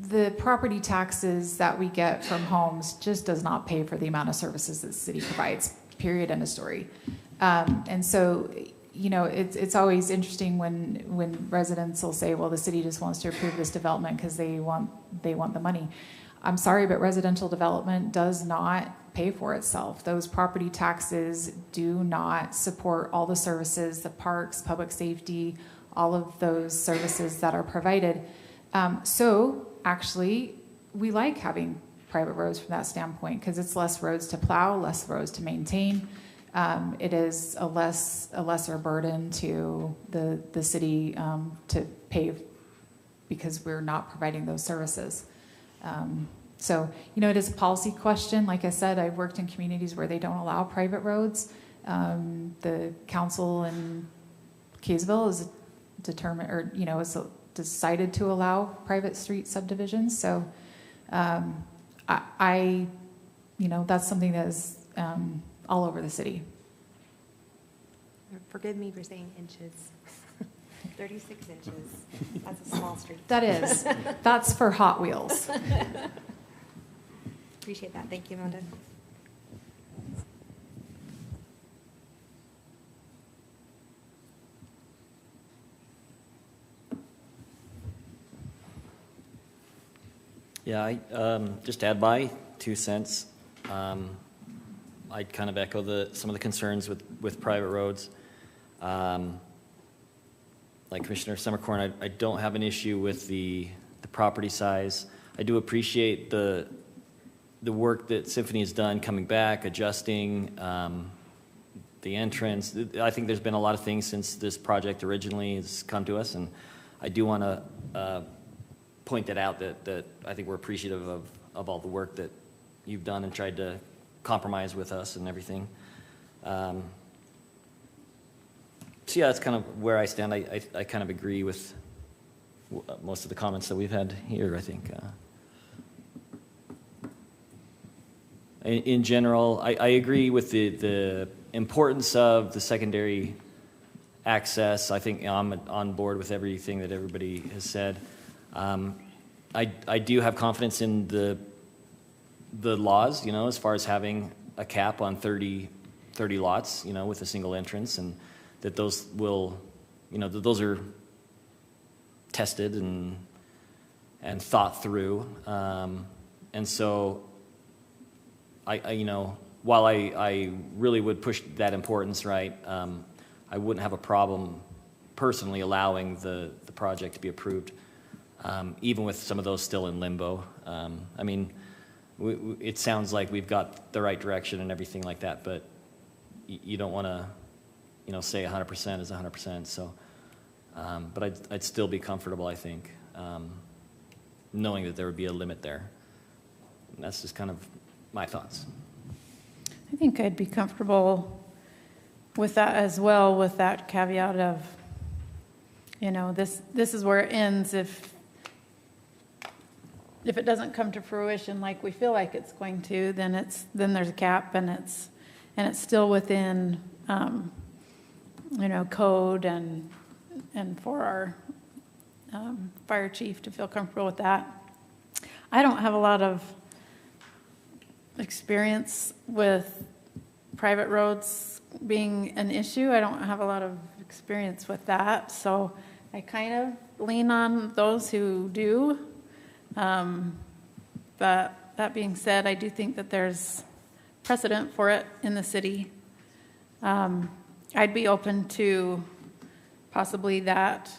the property taxes that we get from homes just does not pay for the amount of services that the city provides, period, end of story. And so, it's always interesting when residents will say, well, the city just wants to approve this development because they want the money. I'm sorry, but residential development does not pay for itself. Those property taxes do not support all the services, the parks, public safety, all of those services that are provided. So actually, we like having private roads from that standpoint because it's less roads to plow, less roads to maintain. It is a lesser burden to the city to pay because we're not providing those services. So, it is a policy question. Like I said, I've worked in communities where they don't allow private roads. The council in Kaysville is determined, or, is decided to allow private street subdivisions. So, I that's something that is all over the city. Forgive me for saying inches. 36 inches. That's a small street. That's for Hot Wheels. Appreciate that. Thank you, Amanda. Yeah, just to add my 2 cents. I'd kind of echo some of the concerns with private roads. Like Commissioner Summercorn, I don't have an issue with the property size. I do appreciate the work that Symphony has done coming back, adjusting the entrance. I think there's been a lot of things since this project originally has come to us, and I do want to point that out, that I think we're appreciative of all the work that you've done and tried to compromise with us and everything. So yeah, that's kind of where I stand. I kind of agree with most of the comments that we've had here, I think. In general, I agree with the importance of the secondary access. I think I'm on board with everything that everybody has said. I do have confidence in the laws, as far as having a cap on 30 lots, with a single entrance, and that those will, that those are tested and thought through. And so while I really would push that importance, right, I wouldn't have a problem personally allowing the project to be approved, even with some of those still in limbo. I mean, it sounds like we've got the right direction and everything like that, but you don't want to, say 100% is 100%. So, but I'd still be comfortable, I think, knowing that there would be a limit there. And that's just kind of my thoughts. I think I'd be comfortable with that as well, with that caveat of, this is where it ends if it doesn't come to fruition like we feel like it's going to, then there's a cap, and it's still within code and for our fire chief to feel comfortable with that. I don't have a lot of experience with private roads being an issue. I don't have a lot of experience with that, so I kind of lean on those who do. But that being said, I do think that there's precedent for it in the city. I'd be open to possibly that,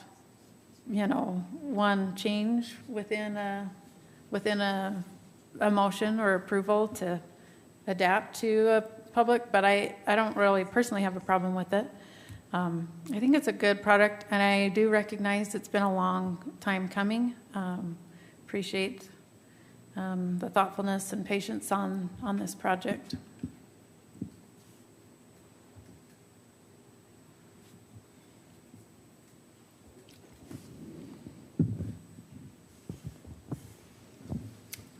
one change within a motion or approval to adapt to a public, but I don't really personally have a problem with it. I think it's a good product, and I do recognize it's been a long time coming. Appreciate the thoughtfulness and patience on this project.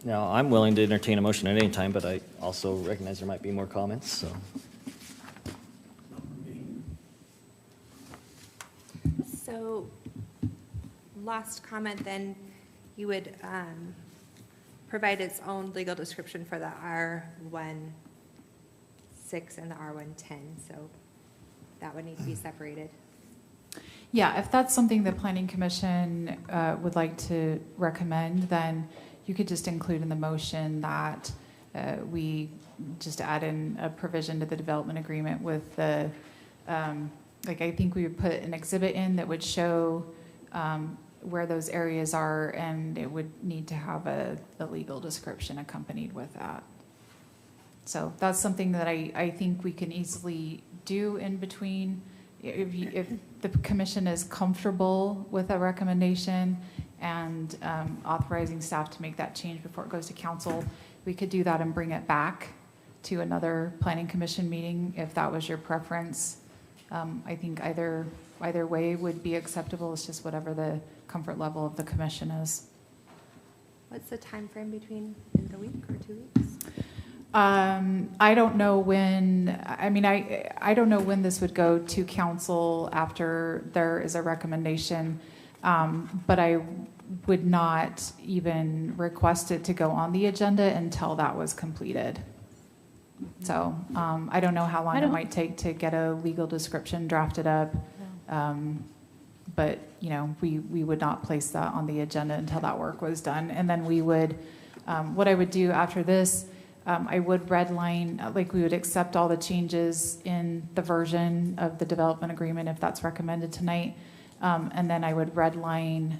Now, I'm willing to entertain a motion at any time, but I also recognize there might be more comments, so. So, last comment then, you would provide its own legal description for the R16 and the R110, so that would need to be separated. Yeah, if that's something the Planning Commission would like to recommend, then you could just include in the motion that we just add in a provision to the development agreement with the, I think we would put an exhibit in that would show where those areas are, and it would need to have a legal description accompanied with that. So that's something that I think we can easily do in between. If the commission is comfortable with a recommendation and authorizing staff to make that change before it goes to council. We could do that and bring it back to another planning commission meeting if that was your preference. I think either way would be acceptable. It's just whatever the comfort level of the commission is. What's the time frame between in a week or 2 weeks? I don't know when, I don't know when this would go to council after there is a recommendation, but I would not even request it to go on the agenda until that was completed. So I don't know how long it might take to get a legal description drafted up. But, you know, we would not place that on the agenda until that work was done. And then we would, what I would do after this, I would redline, like we would accept all the changes in the version of the development agreement if that's recommended tonight. And then I would redline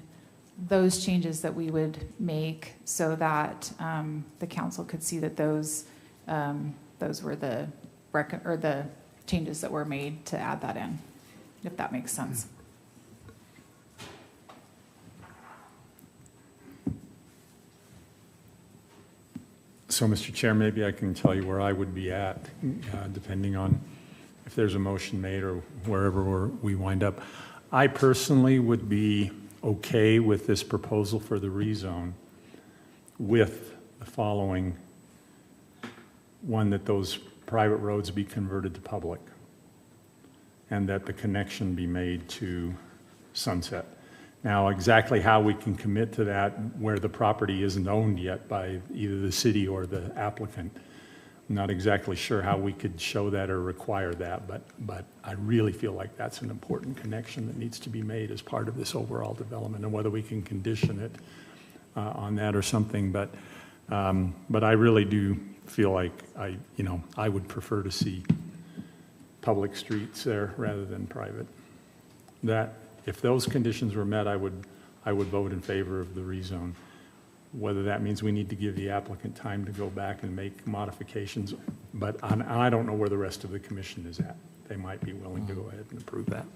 those changes that we would make so that the council could see that those were the the changes that were made to add that in, if that makes sense. So, Mr. Chair, maybe I can tell you where I would be at, depending on if there's a motion made or wherever we wind up. I personally would be okay with this proposal for the rezone with the following: one, that those private roads be converted to public and that the connection be made to Sunset. Now, exactly how we can commit to that where the property isn't owned yet by either the city or the applicant, I'm not exactly sure how we could show that or require that, but I really feel like that's an important connection that needs to be made as part of this overall development, and whether we can condition it on that or something. But I really do feel like I would prefer to see public streets there rather than private. That, if those conditions were met, I would vote in favor of the rezone. Whether that means we need to give the applicant time to go back and make modifications, but I don't know where the rest of the commission is at. They might be willing to go ahead and approve that.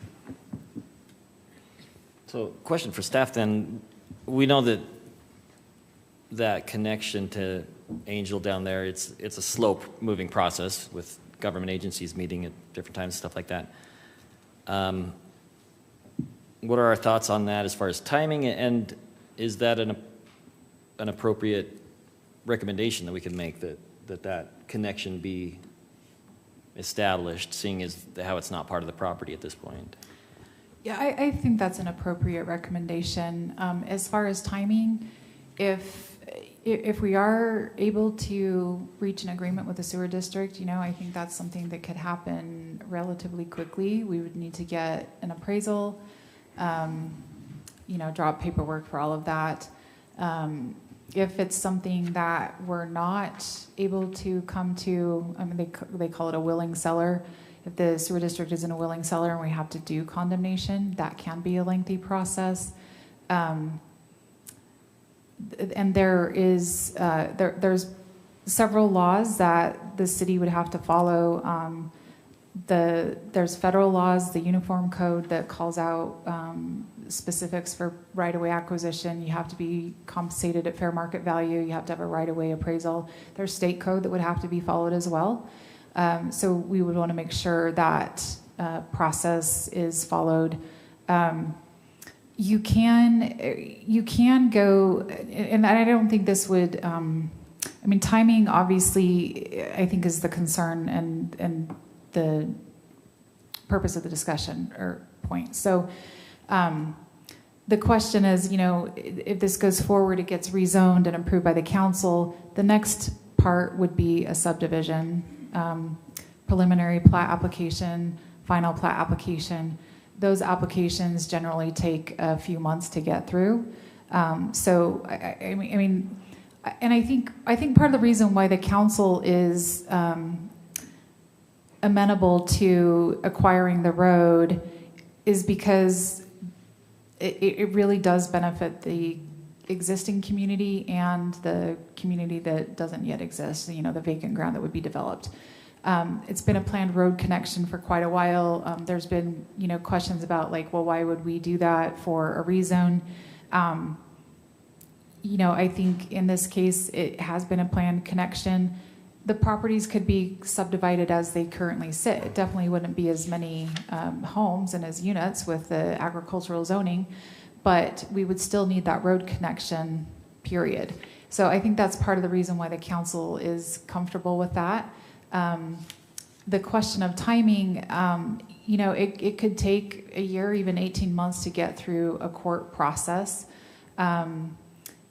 So, question for staff then. We know that connection to Angel down there, it's a slow moving process with government agencies meeting at different times, stuff like that. What are our thoughts on that as far as timing, and is that an appropriate recommendation that we can make, that connection be established, seeing as how it's not part of the property at this point? Yeah, I think that's an appropriate recommendation. As far as timing, if we are able to reach an agreement with the sewer district, I think that's something that could happen relatively quickly. We would need to get an appraisal, draw up paperwork for all of that. If it's something that we're not able to come to, they call it a willing seller. If the sewer district isn't a willing seller and we have to do condemnation, that can be a lengthy process. And there's several laws that the city would have to follow. There's federal laws, the Uniform Code, that calls out specifics for right-of-way acquisition. You have to be compensated at fair market value. You have to have a right-of-way appraisal. There's state code that would have to be followed as well. So we would want to make sure that process is followed. You can go, and I don't think this would, timing obviously I think is the concern and the purpose of the discussion or point. So the question is, if this goes forward, it gets rezoned and approved by the council, the next part would be a subdivision, preliminary plat application, final plat application. Those applications generally take a few months to get through. So I think part of the reason why the council is amenable to acquiring the road is because it really does benefit the existing community and the community that doesn't yet exist, the vacant ground that would be developed. It's been a planned road connection for quite a while. There's been, questions about why would we do that for a rezone? you know, I think in this case, it has been a planned connection. The properties could be subdivided as they currently sit. It definitely wouldn't be as many homes and as units with the agricultural zoning, but we would still need that road connection, period. So I think that's part of the reason why the council is comfortable with that. The question of timing, you know, it could take a year, even 18 months to get through a court process.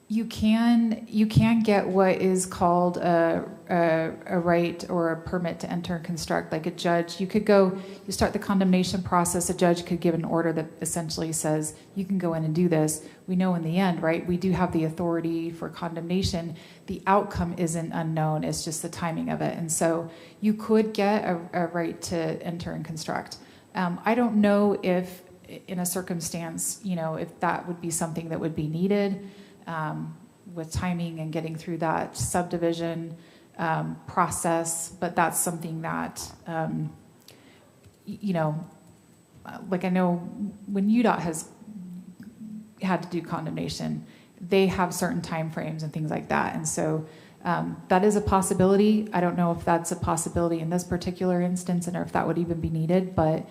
You can get what is called a right or a permit to enter and construct, like a judge. You start the condemnation process, a judge could give an order that essentially says, you can go in and do this. We know in the end, right, we do have the authority for condemnation. The outcome isn't unknown, it's just the timing of it. And so you could get a right to enter and construct. I don't know if in a circumstance, you know, if that would be something that would be needed. With timing and getting through that subdivision process, but that's something that, you know, like I know when UDOT has had to do condemnation, they have certain timeframes and things like that, and so that is a possibility. I don't know if that's a possibility in this particular instance, and or if that would even be needed, but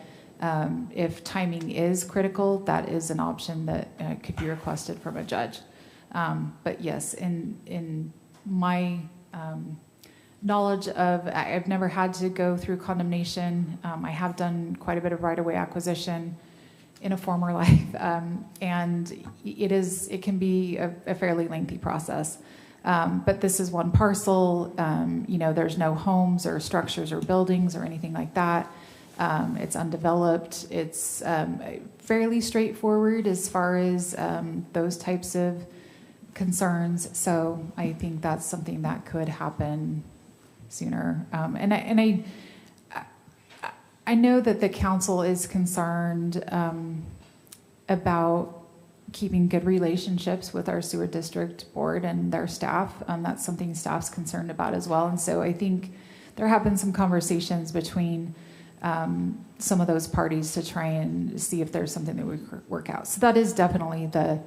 if timing is critical, that is an option that could be requested from a judge. But yes, in my knowledge of, I've never had to go through condemnation. I have done quite a bit of right-of-way acquisition in a former life, and it can be a fairly lengthy process. But this is one parcel. You know, there's no homes or structures or buildings or anything like that. It's undeveloped. It's fairly straightforward as far as those types of concerns, so I think that's something that could happen sooner. And I know that the council is concerned about keeping good relationships with our sewer district board and their staff. That's something staff's concerned about as well. And so I think there have been some conversations between some of those parties to try and see if there's something that we could work out. So that is definitely the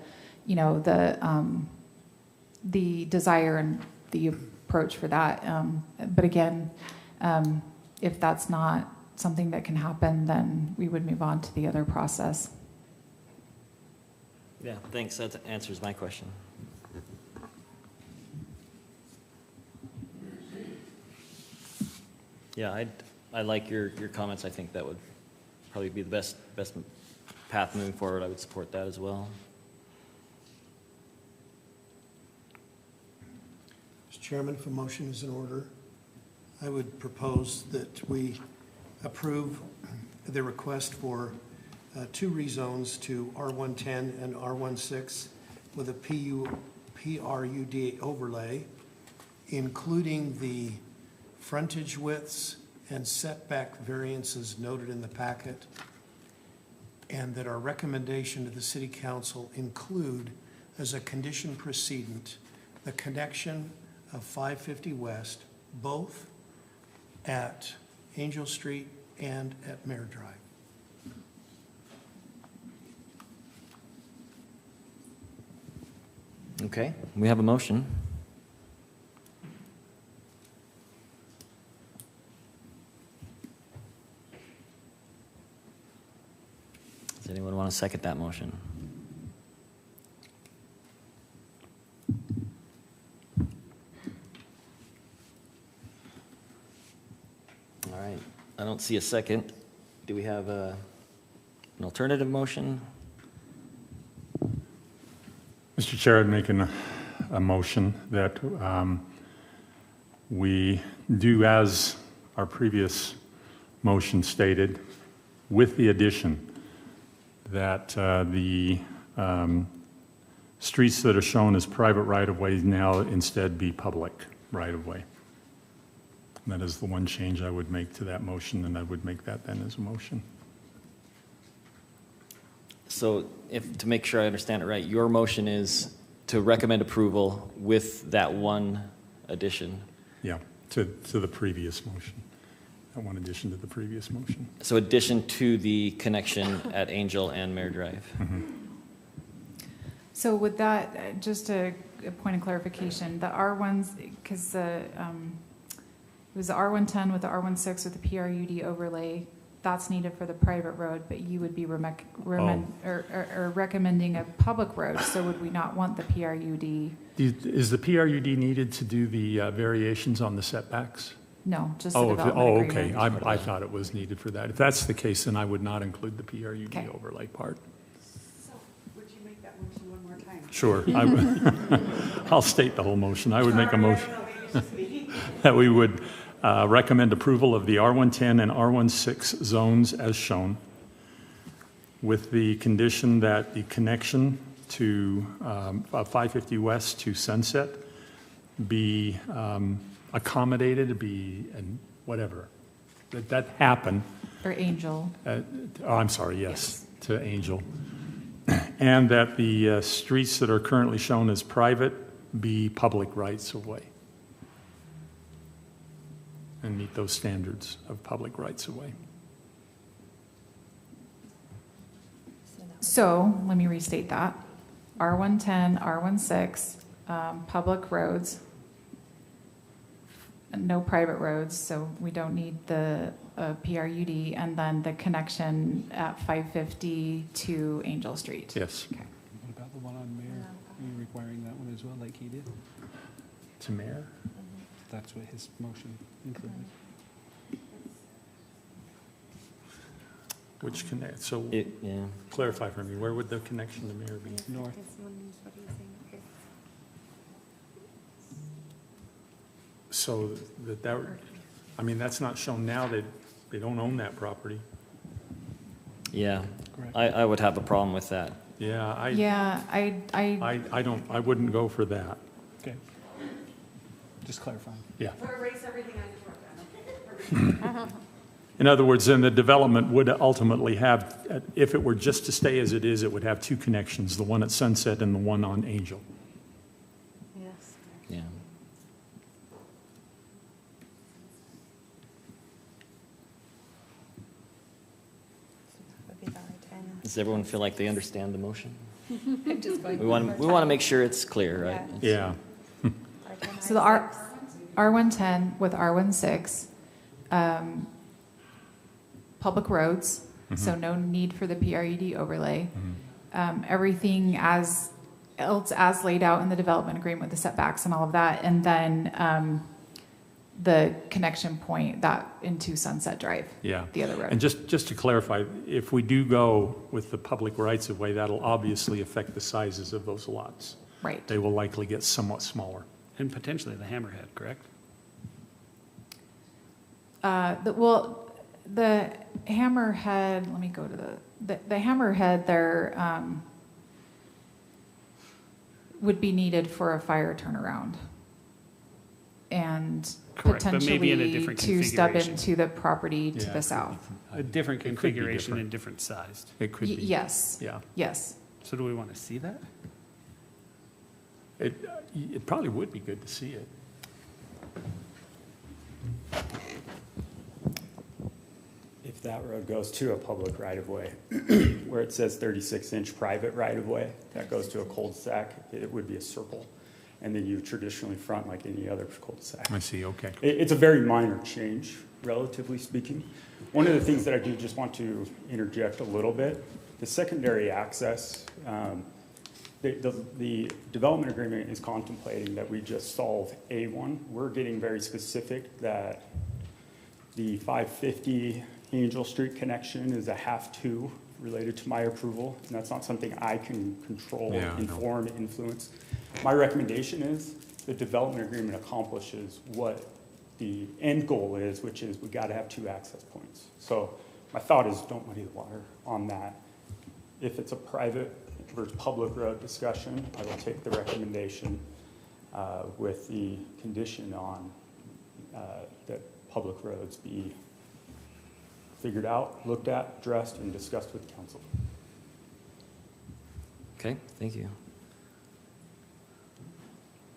desire and the approach for that. But again, if that's not something that can happen, then we would move on to the other process. Yeah, thanks. That answers my question. Yeah, I like your comments. I think that would probably be the best path moving forward. I would support that as well. Mr. Chairman, if a motion is in order, I would propose that we approve the request for two rezones to R110 and R16 with a PRUD overlay, including the frontage widths and setback variances noted in the packet, and that our recommendation to the City Council include, as a condition precedent, the connection of 550 West, both at Angel Street and at Mare Drive. Okay, we have a motion. Does anyone want to second that motion? All right, I don't see a second. Do we have an alternative motion? Mr. Chair, I'd make a motion that we do as our previous motion stated, with the addition that the streets that are shown as private right-of-ways now instead be public right-of-way. That is the one change I would make to that motion, and I would make that then as a motion. So to make sure I understand it right, your motion is to recommend approval with that one addition? Yeah, to the previous motion. That one addition to the previous motion. So addition to the connection at Angel and Mare Drive? Mm-hmm. So with that, just to a point of clarification. The R1s, because it was the R110 with the R16 with the PRUD overlay. That's needed for the private road, but you would be recommending a public road. So would we not want the PRUD? Is the PRUD needed to do the variations on the setbacks? No, just the Oh, development okay. agreement. I thought it was needed for that. If that's the case, then I would not include the PRUD Okay. overlay part. So, would you make that motion one more time? Sure. I'll state the whole motion. I would make a Sorry, I motion don't know, maybe it's just me. that we would recommend approval of the R110 and R16 zones as shown, with the condition that the connection to 550 West to Sunset be accommodated, and whatever, that happen. Or Angel. I'm sorry, yes, to Angel. And that the streets that are currently shown as private be public rights of way and meet those standards of public rights of way. So let me restate that. R110, R16, public roads, no private roads, so we don't need the PRUD, and then the connection at 550 to Angel Street. Yes. Okay. What about the one on Mayor? Are you requiring that one as well, like he did? To Mayor? That's what his motion included. Which connect, so Yeah. clarify for me, where would the connection to Mayor be? North. So I mean, that's not shown now, they don't own that property. Yeah, Correct. I would have a problem with that. Yeah, Yeah, I wouldn't go for that. Okay. Just clarifying. Yeah. Or erase everything I just wrote down. In other words, then the development would ultimately have, if it were just to stay as it is, it would have two connections, the one at Sunset and the one on Angel. Yes. Yeah. Does everyone feel like they understand the motion? We want to make sure it's clear, right? Yeah. So the R110 with R16, public roads, so no need for the PRUD overlay. Everything else as laid out in the development agreement with the setbacks and all of that, and then the connection point that into Sunset Drive, Yeah. the other road. And just to clarify, if we do go with the public rights of way, that'll obviously affect the sizes of those lots. Right. They will likely get somewhat smaller. And potentially the hammerhead, correct? The hammerhead, let me go to the hammerhead there, would be needed for a fire turnaround. And Correct, but maybe in a potentially different to step configuration. into the property to Yeah. the south. A different It could be configuration different. and different sized. It could be. Yes, Yeah. yes. So do we want to see that? It probably would be good to see it. If that road goes to a public right-of-way, where it says 36-inch private right-of-way, that goes to a cul-de-sac, it would be a circle. And then you traditionally front like any other cul-de-sac. I see, okay. It's a very minor change, relatively speaking. One of the things that I do just want to interject a little bit, the secondary access, the development agreement is contemplating that we just solve A1. We're getting very specific that the 550 Angel Street connection is a half-2 related to my approval, and that's not something I can control, Yeah, I know. inform, influence. My recommendation is the development agreement accomplishes what the end goal is, which is we gotta have 2 access points. So my thought is don't muddy the water on that. If it's a private versus public road discussion, I will take the recommendation with the condition on that public roads be figured out, looked at, addressed, and discussed with council. Okay, thank you.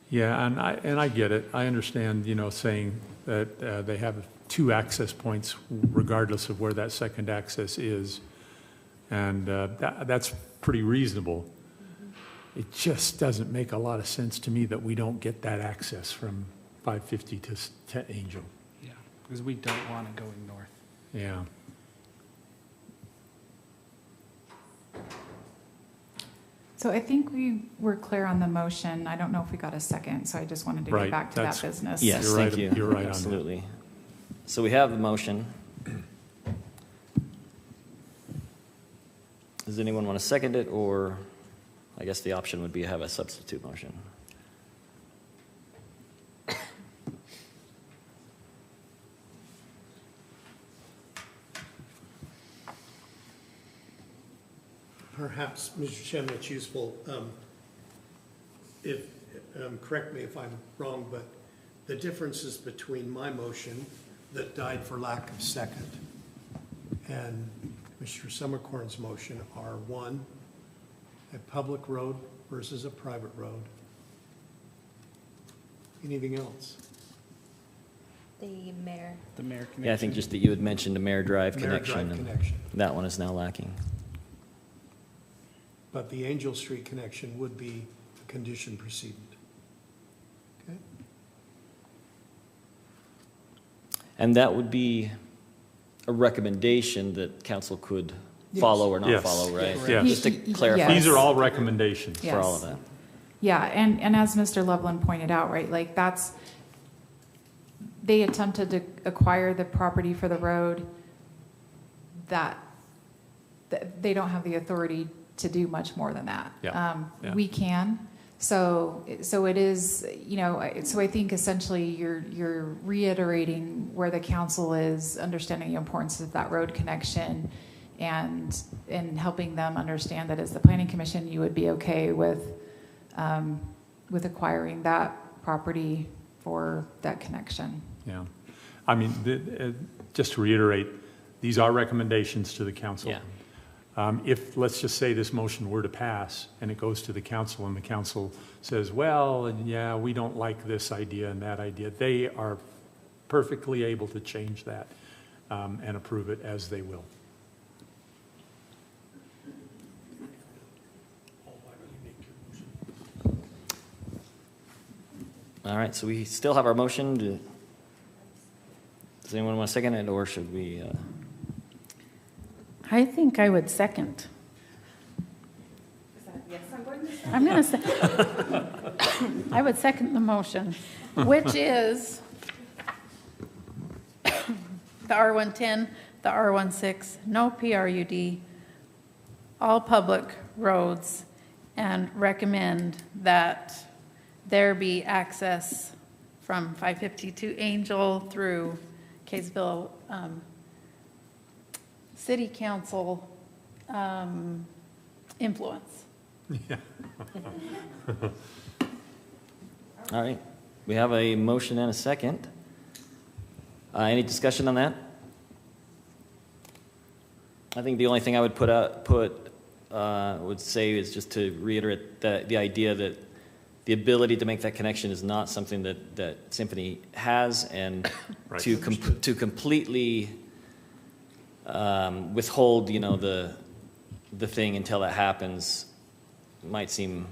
Yeah, and I get it. I understand, saying that they have 2 access points regardless of where that second access is. And that's pretty reasonable. it just doesn't make a lot of sense to me that we don't get that access from 550 to Angel. Yeah, because we don't want it going north. Yeah. So I think we were clear on the motion. I don't know if we got a second, so I just wanted to Right, get back to that that's- business. Yes, You're thank right- you. you're right on that. Absolutely. So we have the motion. Does anyone want to second it, or I guess the option would be to have a substitute motion? Perhaps, Mr. Chairman, it's useful, if, correct me if I'm wrong, but the differences between my motion that died for lack of second and Mr. Summercorn's motion are, one, a public road versus a private road. Anything else? The mayor. The mayor connection. Yeah, I think just that you had mentioned the Mayor Drive Mayor connection. Drive and connection. That one is now lacking. But the Angel Street connection would be a condition precedent. Okay? And that would be a recommendation that council could Yes. follow or not Yes. follow, right? Yes. Just to clarify. Yes. These are all recommendations. For all of Yes. that. Yeah, and as Mr. Loveland pointed out, right, like that's, they attempted to acquire the property for the road that they don't have the authority to do much more than that. Yeah, yeah. We can, so it is, you know, so I think essentially you're reiterating where the council is, understanding the importance of that road connection and helping them understand that as the planning commission, you would be okay with acquiring that property for that connection. Yeah. I mean, just to reiterate, these are recommendations to the council. Yeah. If, let's just say this motion were to pass and it goes to the council and the council says, well, yeah, we don't like this idea and that idea, they are perfectly able to change that and approve it as they will. All right, so we still have our motion. Does anyone want to second it, or should we? I think I would second. Yes, I'm going to say. I'm going to say, I would second the motion, which is the R110, the R16, no PRUD, all public roads, and recommend that there be access from 550 to Angel through Kaysville City Council influence. Yeah. All right, we have a motion and a second. Any discussion on that? I think the only thing I would would say is just to reiterate the idea that the ability to make that connection is not something that Symphony has, and Right. to completely withhold, you know, the thing until that happens might seem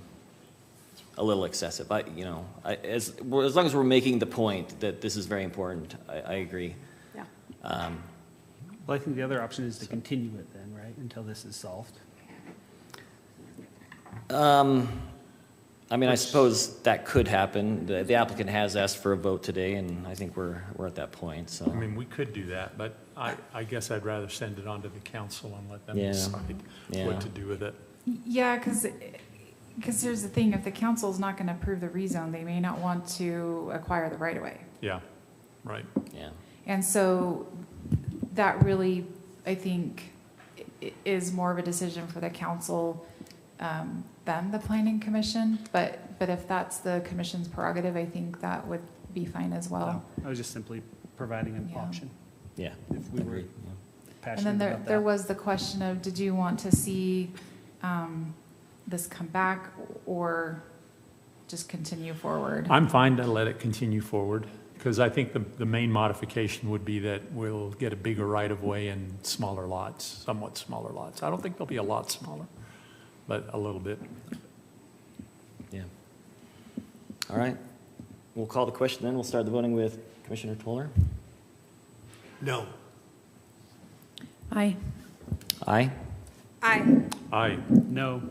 a little excessive. As long as we're making the point that this is very important, I agree. Yeah. Well, I think the other option is to continue it then, right, until this is solved. I mean, I suppose that could happen. The applicant has asked for a vote today, and I think we're at that point, so. I mean, we could do that, but I guess I'd rather send it on to the council and let them Yeah. decide Yeah. what to do with it. Yeah, because here's the thing, if the council's not going to approve the rezone, they may not want to acquire the right-of-way. Yeah, right. Yeah. And so that really, I think, is more of a decision for the council than the planning commission. But if that's the commission's prerogative, I think that would be fine as well. I was just simply providing an Yeah. option, Yeah. if we were Agreed. Yeah. And passionate then about there that. was the question of, did you want to see this come back or just continue forward? I'm fine to let it continue forward, because I think the main modification would be that we'll get a bigger right-of-way and smaller lots, somewhat smaller lots. I don't think they'll be a lot smaller, but a little bit. Yeah. All right. We'll call the question then. We'll start the voting with Commissioner Toller. No. Aye. Aye. Aye. Aye. No.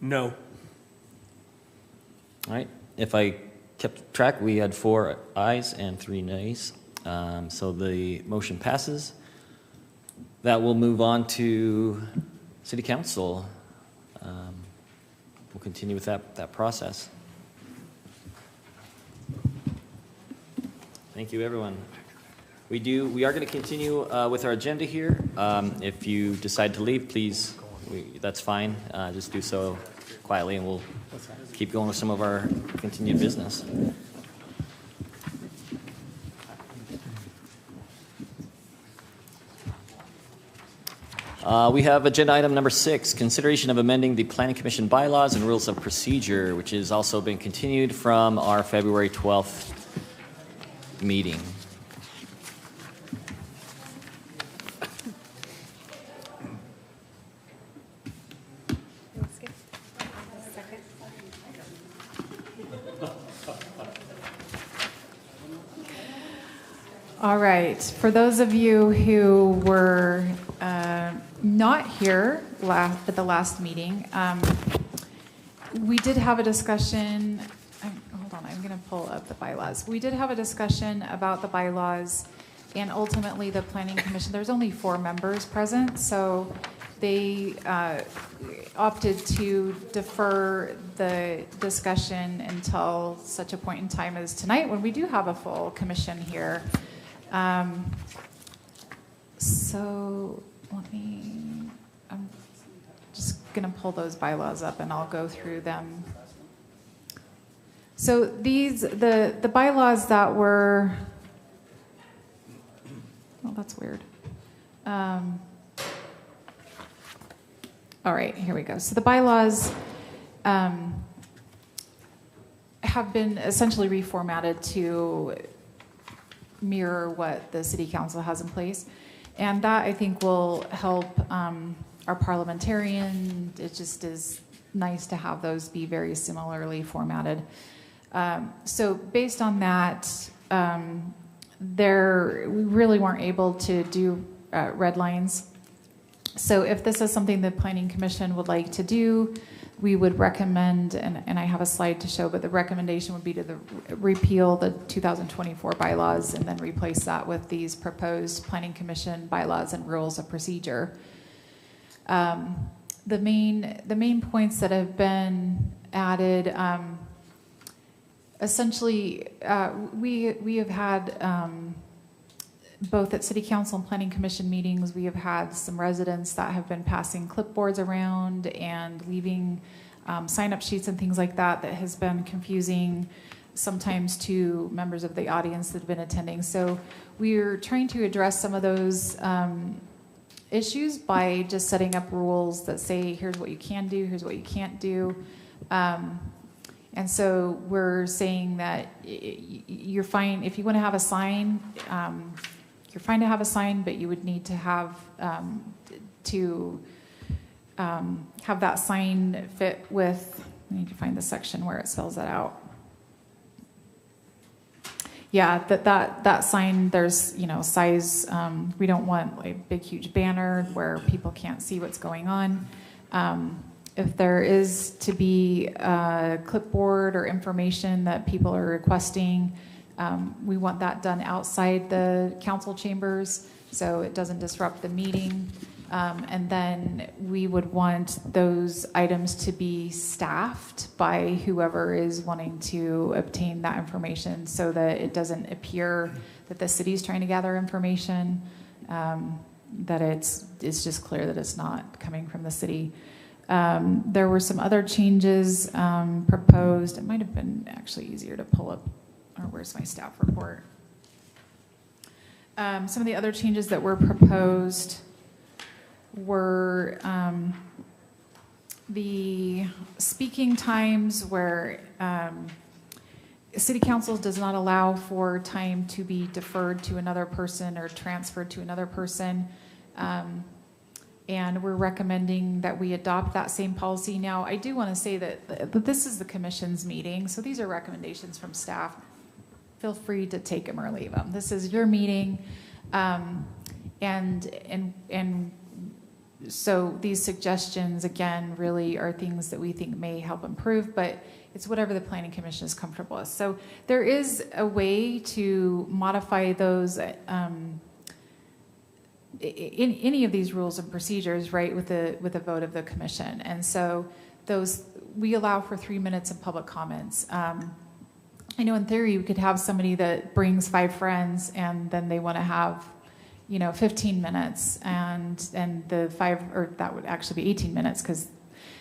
No. All right. If I kept track, we had 4 ayes and 3 nays. So the motion passes. That will move on to City Council. We'll continue with that process. Thank you, everyone. We are going to continue with our agenda here. If you decide to leave, please, that's fine. Just do so quietly, and we'll keep going with some of our continued business. We have agenda item number 6, consideration of amending the Planning Commission bylaws and rules of procedure, which has also been continued from our February 12th meeting. All right. For those of you who were not here at the last meeting, we did have a discussion. Hold on, I'm going to pull up the bylaws. We did have a discussion about the bylaws, and ultimately the Planning Commission, there's only 4 members present, so they opted to defer the discussion until such a point in time as tonight when we do have a full commission here. So I'm just going to pull those bylaws up and I'll go through them. So the bylaws that were, oh, that's weird. All right, here we go. So the bylaws have been essentially reformatted to mirror what the City Council has in place. And that, I think, will help our parliamentarian. It just is nice to have those be very similarly formatted. So based on that, we really weren't able to do red lines. So if this is something the Planning Commission would like to do, we would recommend, and I have a slide to show, but the recommendation would be to repeal the 2024 bylaws and then replace that with these proposed Planning Commission bylaws and rules of procedure. The main points that have been added, essentially, we have had both at City Council and Planning Commission meetings, we have had some residents that have been passing clipboards around and leaving sign-up sheets and things like that has been confusing sometimes to members of the audience that have been attending. So we're trying to address some of those issues by just setting up rules that say, here's what you can do, here's what you can't do. And so we're saying that you're fine if you want to have a sign. You're fine to have a sign, but you would need to have that sign fit with. I need to find the section where it spells that out. Yeah, that sign. There's size. We don't want a big huge banner where people can't see what's going on. If there is to be a clipboard or information that people are requesting, we want that done outside the council chambers so it doesn't disrupt the meeting. And then we would want those items to be staffed by whoever is wanting to obtain that information so that it doesn't appear that the city's trying to gather information, that it's just clear that it's not coming from the city. There were some other changes proposed. It might have been actually easier to pull up, or where's my staff report? Some of the other changes that were proposed were the speaking times where City Council does not allow for time to be deferred to another person or transferred to another person. And we're recommending that we adopt that same policy. Now, I do want to say that this is the commission's meeting, so these are recommendations from staff. Feel free to take them or leave them. This is your meeting. And so these suggestions, again, really are things that we think may help improve, but it's whatever the planning commission is comfortable with. So there is a way to modify those in any of these rules and procedures, right, with the vote of the commission. And so we allow for 3 minutes of public comments. I know in theory we could have somebody that brings 5 friends and then they want to have 15 minutes and the 5, or that would actually be 18 minutes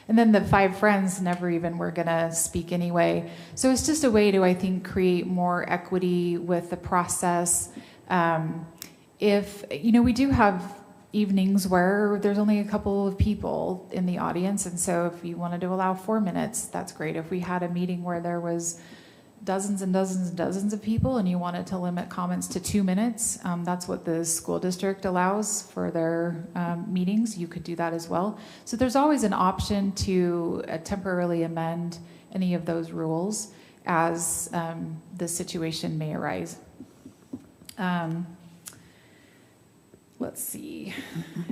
and then the 5 friends never even were going to speak anyway. So it's just a way to, I think, create more equity with the process. We do have evenings where there's only a couple of people in the audience. And so if you wanted to allow 4 minutes, that's great. If we had a meeting where there was dozens and dozens and dozens of people and you wanted to limit comments to 2 minutes, that's what the school district allows for their meetings. You could do that as well. So there's always an option to temporarily amend any of those rules as the situation may arise. Let's see.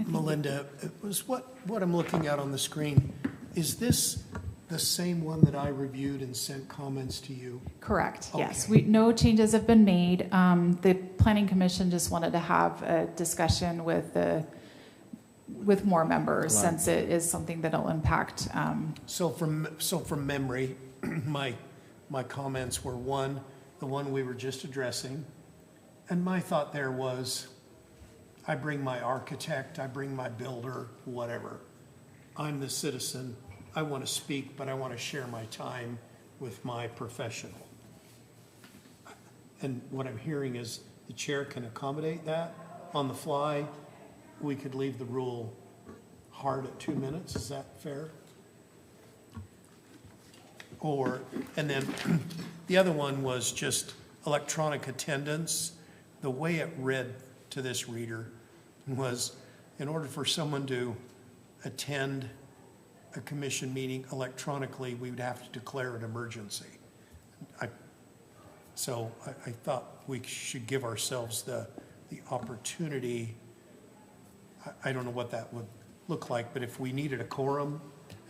Melinda, it was what I'm looking at on the screen. Is this the same one that I reviewed and sent comments to you? Correct, Okay. yes. No changes have been made. The Planning Commission just wanted to have a discussion with more members since it is something that'll impact. So from memory, my comments were the one we were just addressing, and my thought there was, I bring my architect, I bring my builder, whatever. I'm the citizen. I want to speak, but I want to share my time with my professional. And what I'm hearing is the chair can accommodate that on the fly. We could leave the rule hard at 2 minutes. Is that fair? And then the other one was just electronic attendance. The way it read to this reader was, in order for someone to attend a commission meeting electronically, we would have to declare an emergency. So I thought we should give ourselves the opportunity. I don't know what that would look like, but if we needed a quorum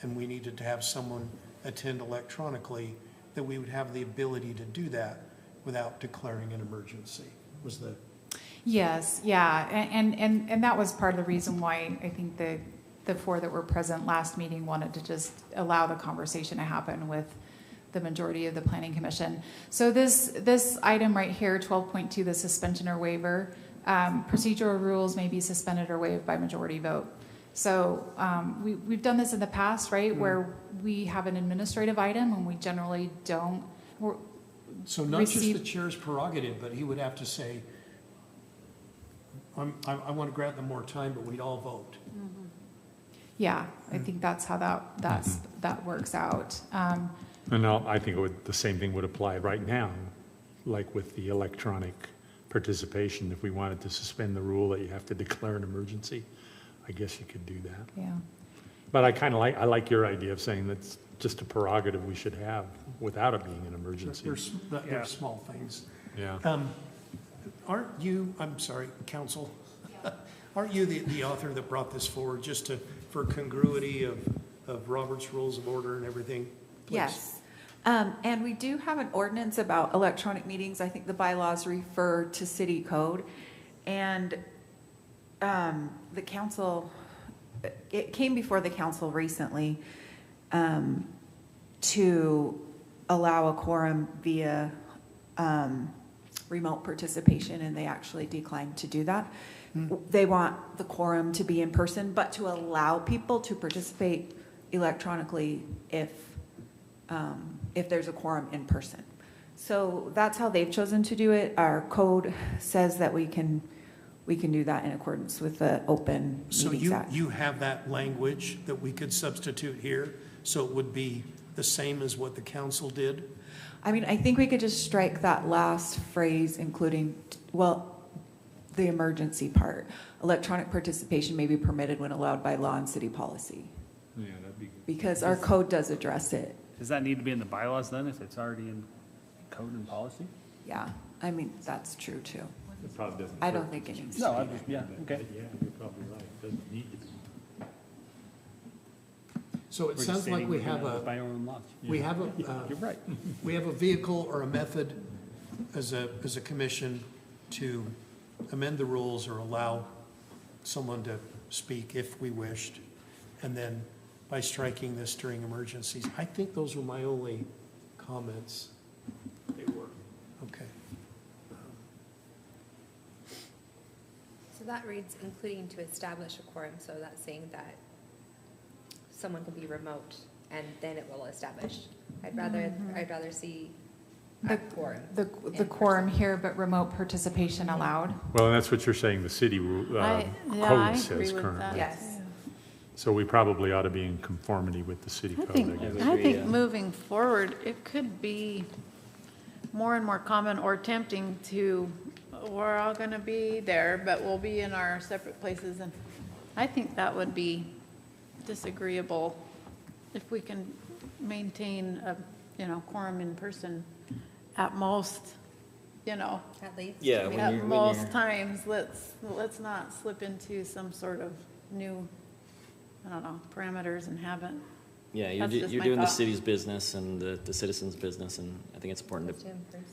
and we needed to have someone attend electronically, that we would have the ability to do that without declaring an emergency. Was the Yes, yeah, and that was part of the reason why I think the 4 that were present last meeting wanted to just allow the conversation to happen with the majority of the Planning Commission. So this item right here, 12.2, the suspension or waiver, procedural rules may be suspended or waived by majority vote. So we've done this in the past, right, where we have an administrative item and we generally don't. So not just the chair's prerogative, but he would have to say, I want to grant them more time, but we'd all vote. Mm-hmm. Yeah, I think that's how that works out. And I think the same thing would apply right now, like with the electronic participation. If we wanted to suspend the rule that you have to declare an emergency, I guess you could do that. Yeah. But I like your idea of saying that's just a prerogative we should have without it being an emergency. They're small things. Yeah. Aren't you, I'm sorry, counsel, aren't you the author that brought this forward just for congruity of Robert's Rules of Order and everything? Please. Yes. And we do have an ordinance about electronic meetings. I think the bylaws refer to city code. And the council, it came before the council recently to allow a quorum via remote participation, and they actually declined to do that. They want the quorum to be in person, but to allow people to participate electronically if there's a quorum in person. So that's how they've chosen to do it. Our code says that we can do that in accordance with the Open Meetings Act. So you have that language that we could substitute here, so it would be the same as what the council did? I mean, I think we could just strike that last phrase, including, well, the emergency part. Electronic participation may be permitted when allowed by law and city policy, Yeah, that'd be good. because our code does address it. Does that need to be in the bylaws then, if it's already in code and policy? Yeah, I mean, that's true too. It probably doesn't. I hurt don't think it needs to No, be I there. just, yeah, okay. Yeah, you're probably right. It doesn't need to be. So it We're just sounds like stating we we're have gonna a, By our own laws. we have a, You're right. we have a vehicle or a method as a commission to amend the rules or allow someone to speak if we wished. And then by striking this during emergencies, I think those were my only comments. They were, okay. So that reads including to establish a quorum, so that's saying that someone can be remote and then it will establish. I'd rather see a quorum. The quorum here, but remote participation allowed. Well, and that's what you're saying, the city I code says agree with currently. that. Yes. So we probably ought to be in conformity with the city I code, I think, guess. I agree, think yeah. moving forward, it could be more and more common or tempting to, we're all gonna be there, but we'll be in our separate places, and I think that would be disagreeable if we can maintain a, quorum in person at most, At least. Yeah, when at you're, most times, let's not slip into some sort of new, I don't know, parameters and habit. yeah, you're, That's just you're my doing the thought. city's business and the citizens' business, and I think it's important Just to in person.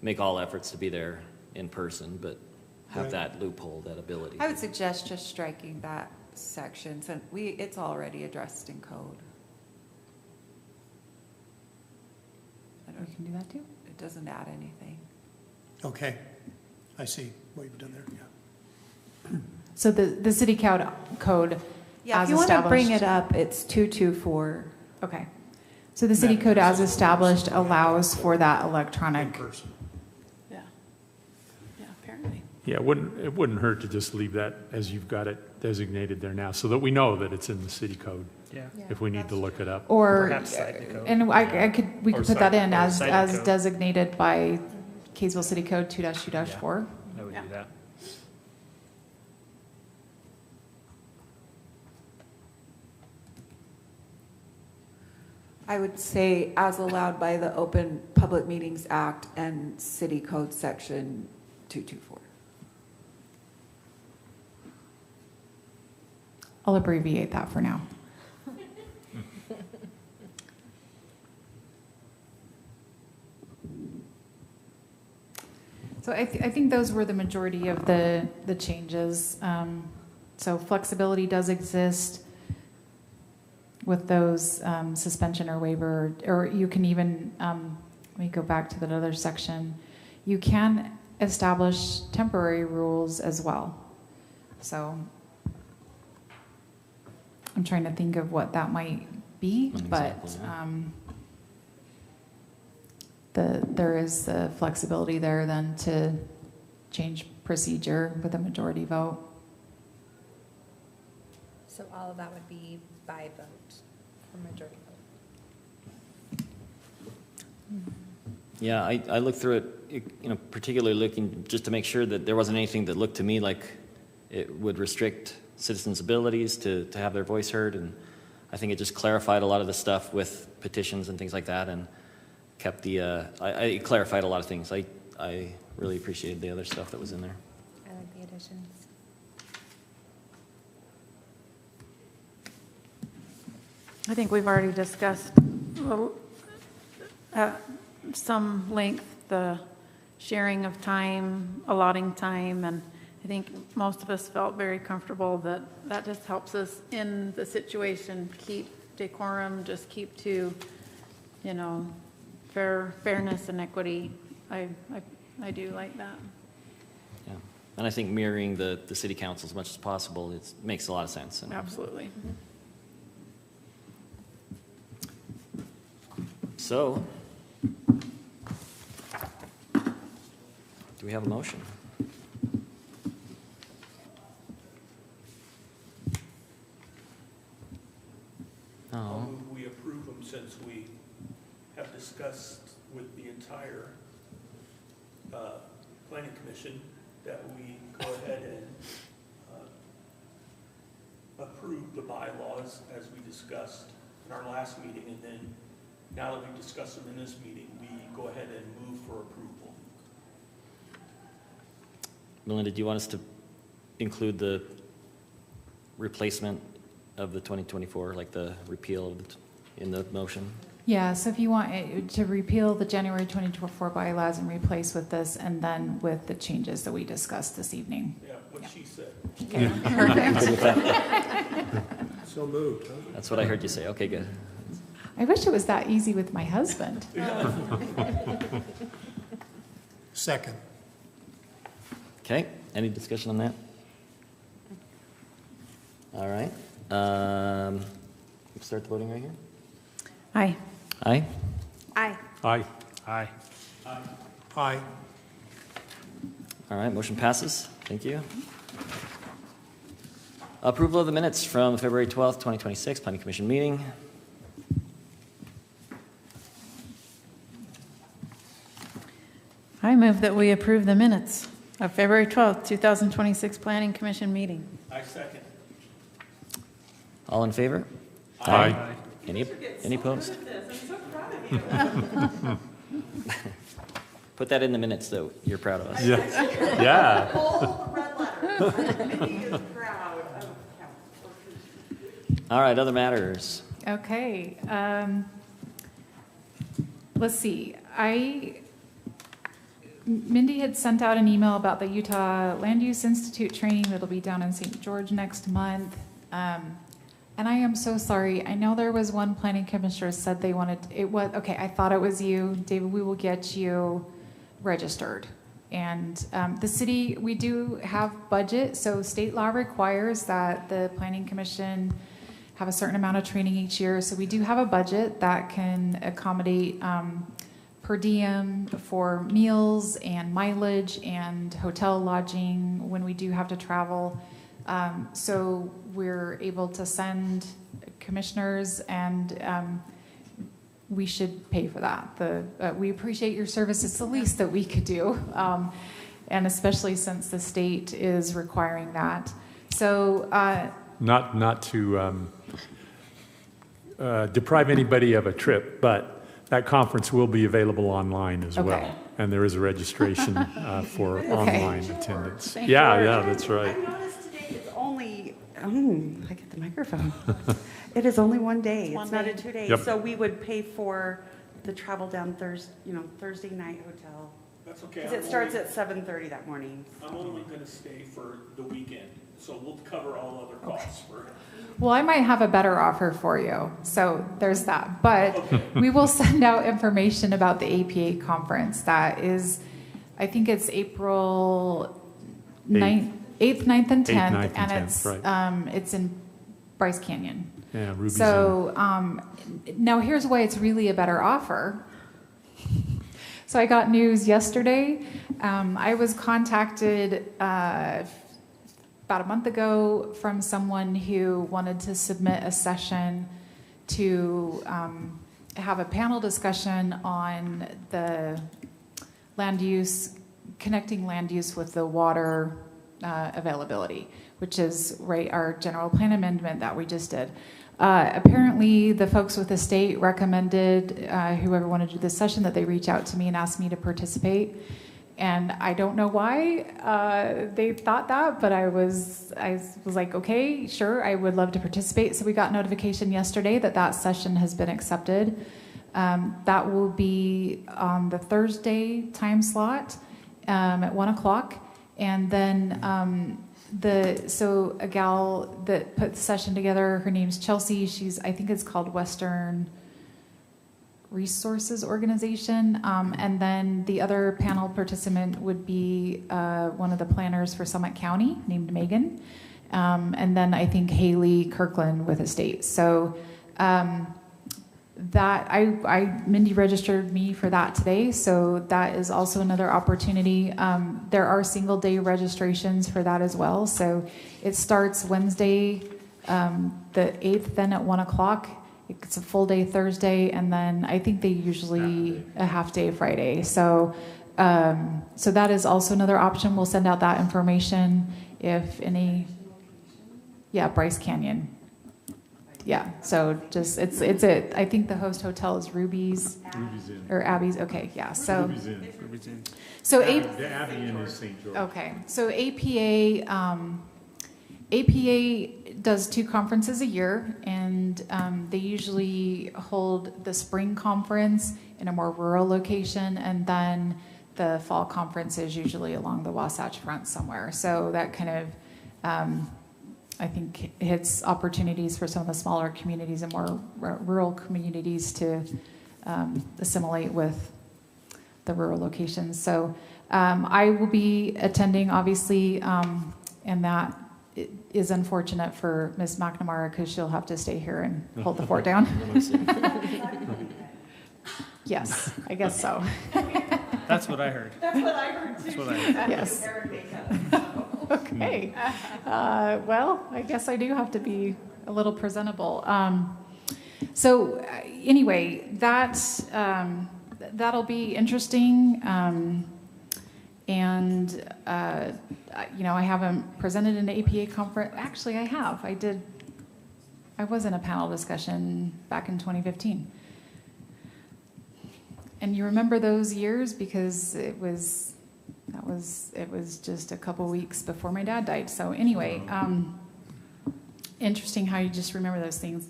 make all efforts to be there in person, but have Right. that loophole, that ability. I would suggest just striking that section, since it's already addressed in code. We can do that too. It doesn't add anything. Okay, I see what you've done there, yeah. So the city code Yeah, if as you want to bring established. it up, it's 224. Okay. So the city code as established allows for that In electronic. person. Yeah. Yeah, apparently. Yeah, it wouldn't hurt to just leave that as you've got it designated there now, so that we know that it's in the city code, Yeah. if we need to look it up. Or, Perhaps cite the code. and we Or could put that in cite- as, cite the as code. designated by Kaysville City Code 2-2-4. I would Yeah. do that. I would say as allowed by the Open Public Meetings Act and City Code Section 224. I'll abbreviate that for now. So I think those were the majority of the changes. So flexibility does exist with those suspension or waiver, or you can even, let me go back to that other section. You can establish temporary rules as well. So I'm trying to think of what that might be, An but example, yeah. there is the flexibility there then to change procedure with a majority vote. So all of that would be by vote, or majority vote. Yeah, I looked through it, particularly looking just to make sure that there wasn't anything that looked to me like it would restrict citizens' abilities to have their voice heard, and I think it just clarified a lot of the stuff with petitions and things like that, and kept it clarified a lot of things. I really appreciated the other stuff that was in there. I like the additions. I think we've already discussed at some length the sharing of time, allotting time, and I think most of us felt very comfortable that that just helps us in the situation, keep decorum, just keep to, fairness and equity. I do like that. Yeah, and I think mirroring the city council as much as possible, it makes a lot of sense. And Absolutely. so, do we have a motion? I'll move we approve them since we have discussed with the entire planning commission that we go ahead and approve the bylaws as we discussed in our last meeting, and then now that we've discussed them in this meeting, we go ahead and move for approval. Melinda, do you want us to include the replacement of the 2024, like the repeal of in the motion? Yeah, so if you want to repeal the January 2024 bylaws and replace with this, and then with the changes that we discussed this evening. Yeah, what she said. Okay, perfect. So moved. Huh? That's what I heard you say. Okay, good. I wish it was that easy with my husband. Second. Okay, any discussion on that? All right. Start the voting right here. Aye. Aye? Aye. Aye. Aye. Aye. All right, motion passes. Thank you. Approval of the minutes from the February 12th, 2026 Planning Commission meeting. I move that we approve the minutes of February 12th, 2026 Planning Commission meeting. I second. All in favor? Aye. Any opposed? I'm so proud of you. Put that in the minutes, though. You're proud of us. Yeah. Yeah. Full red letters. Mindy is proud of council. All right, other matters. Okay. Let's see. Mindy had sent out an email about the Utah Land Use Institute training that'll be down in St. George next month. And I am so sorry. I know there was one planning commissioner said they wanted, okay, I thought it was you. David, we will get you registered. And the city, we do have budget, so state law requires that the planning commission have a certain amount of training each year. So we do have a budget that can accommodate per diem for meals and mileage and hotel lodging when we do have to travel. So we're able to send commissioners, and we should pay for that. We appreciate your service. It's the least that we could do, and especially since the state is requiring that. So Not to deprive anybody of a trip, but that conference will be available online as well. Okay. And there is a registration for online attendance. Thank Yeah, you. yeah, that's right. I noticed today it's only, I get the microphone. It is only one day. One It's not day. a 2 day. Yep. So we would pay for the travel down Thursday night hotel. That's okay. Because it starts at 7:30 that morning. I'm only going to stay for the weekend, so we'll cover all other costs for well, I might have a better offer for you. So there's that. But we will send out information about the APA conference. That is, I think it's April 8th, 9th, and 10th. 9th, and 10th, it's right. It's in Bryce Canyon. Yeah, Ruby's So now here's why it's really a better offer. So I got news yesterday. I was contacted about a month ago from someone who wanted to submit a session to have a panel discussion on the land use, connecting land use with the water availability, which is our general plan amendment that we just did. Apparently, the folks with the state recommended whoever wanted to do this session that they reach out to me and ask me to participate. And I don't know why they thought that, but I was like, okay, sure, I would love to participate. So we got notification yesterday that session has been accepted. That will be on the Thursday time slot at 1 o'clock. And then so a gal that put the session together, her name's Chelsea. I think it's called Western Resources Organization. And then the other panel participant would be one of the planners for Summit County named Megan. And then I think Haley Kirkland with Estate. So Mindy registered me for that today. So that is also another opportunity. There are single day registrations for that as well. So it starts Wednesday, the 8th, then at 1 o'clock. It's a full day Thursday, and then I think they usually a half day Friday. So So that is also another option. We'll send out that information if any. Yeah, Bryce Canyon. Yeah, so just, I think the host hotel is Ruby's. Ruby's Inn. Or Abby's, okay, yeah, so. Ruby's Inn. Ruby's Inn. So The Abbey Inn is St. George. Okay, so APA does 2 conferences a year, and they usually hold the spring conference in a more rural location, and then the fall conference is usually along the Wasatch Front somewhere. So that kind of, I think, hits opportunities for some of the smaller communities and more rural communities to assimilate with the rural locations. So I will be attending, obviously, and that is unfortunate for Ms. McNamara because she'll have to stay here and hold the fort down. Yes, I guess so. That's what I heard. That's what I heard too. That's what I heard. Yes. Okay. Well, I guess I do have to be a little presentable. Anyway, that'll be interesting. I haven't presented in an APA conference. Actually, I have. I was in a panel discussion back in 2015. And you remember those years because it was just a couple weeks before my dad died. So anyway, interesting how you just remember those things.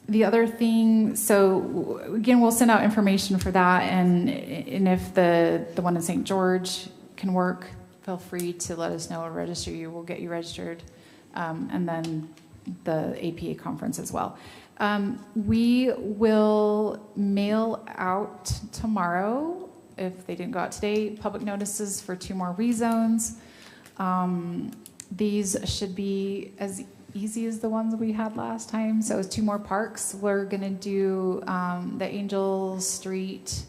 The other thing, so again, we'll send out information for that, and if the one in St. George can work, feel free to let us know or register you. We'll get you registered, and then the APA conference as well. We will mail out tomorrow, if they didn't go out today, public notices for 2 more rezones. These should be as easy as the ones we had last time. So it's 2 more parks. We're going to do the Angel Street,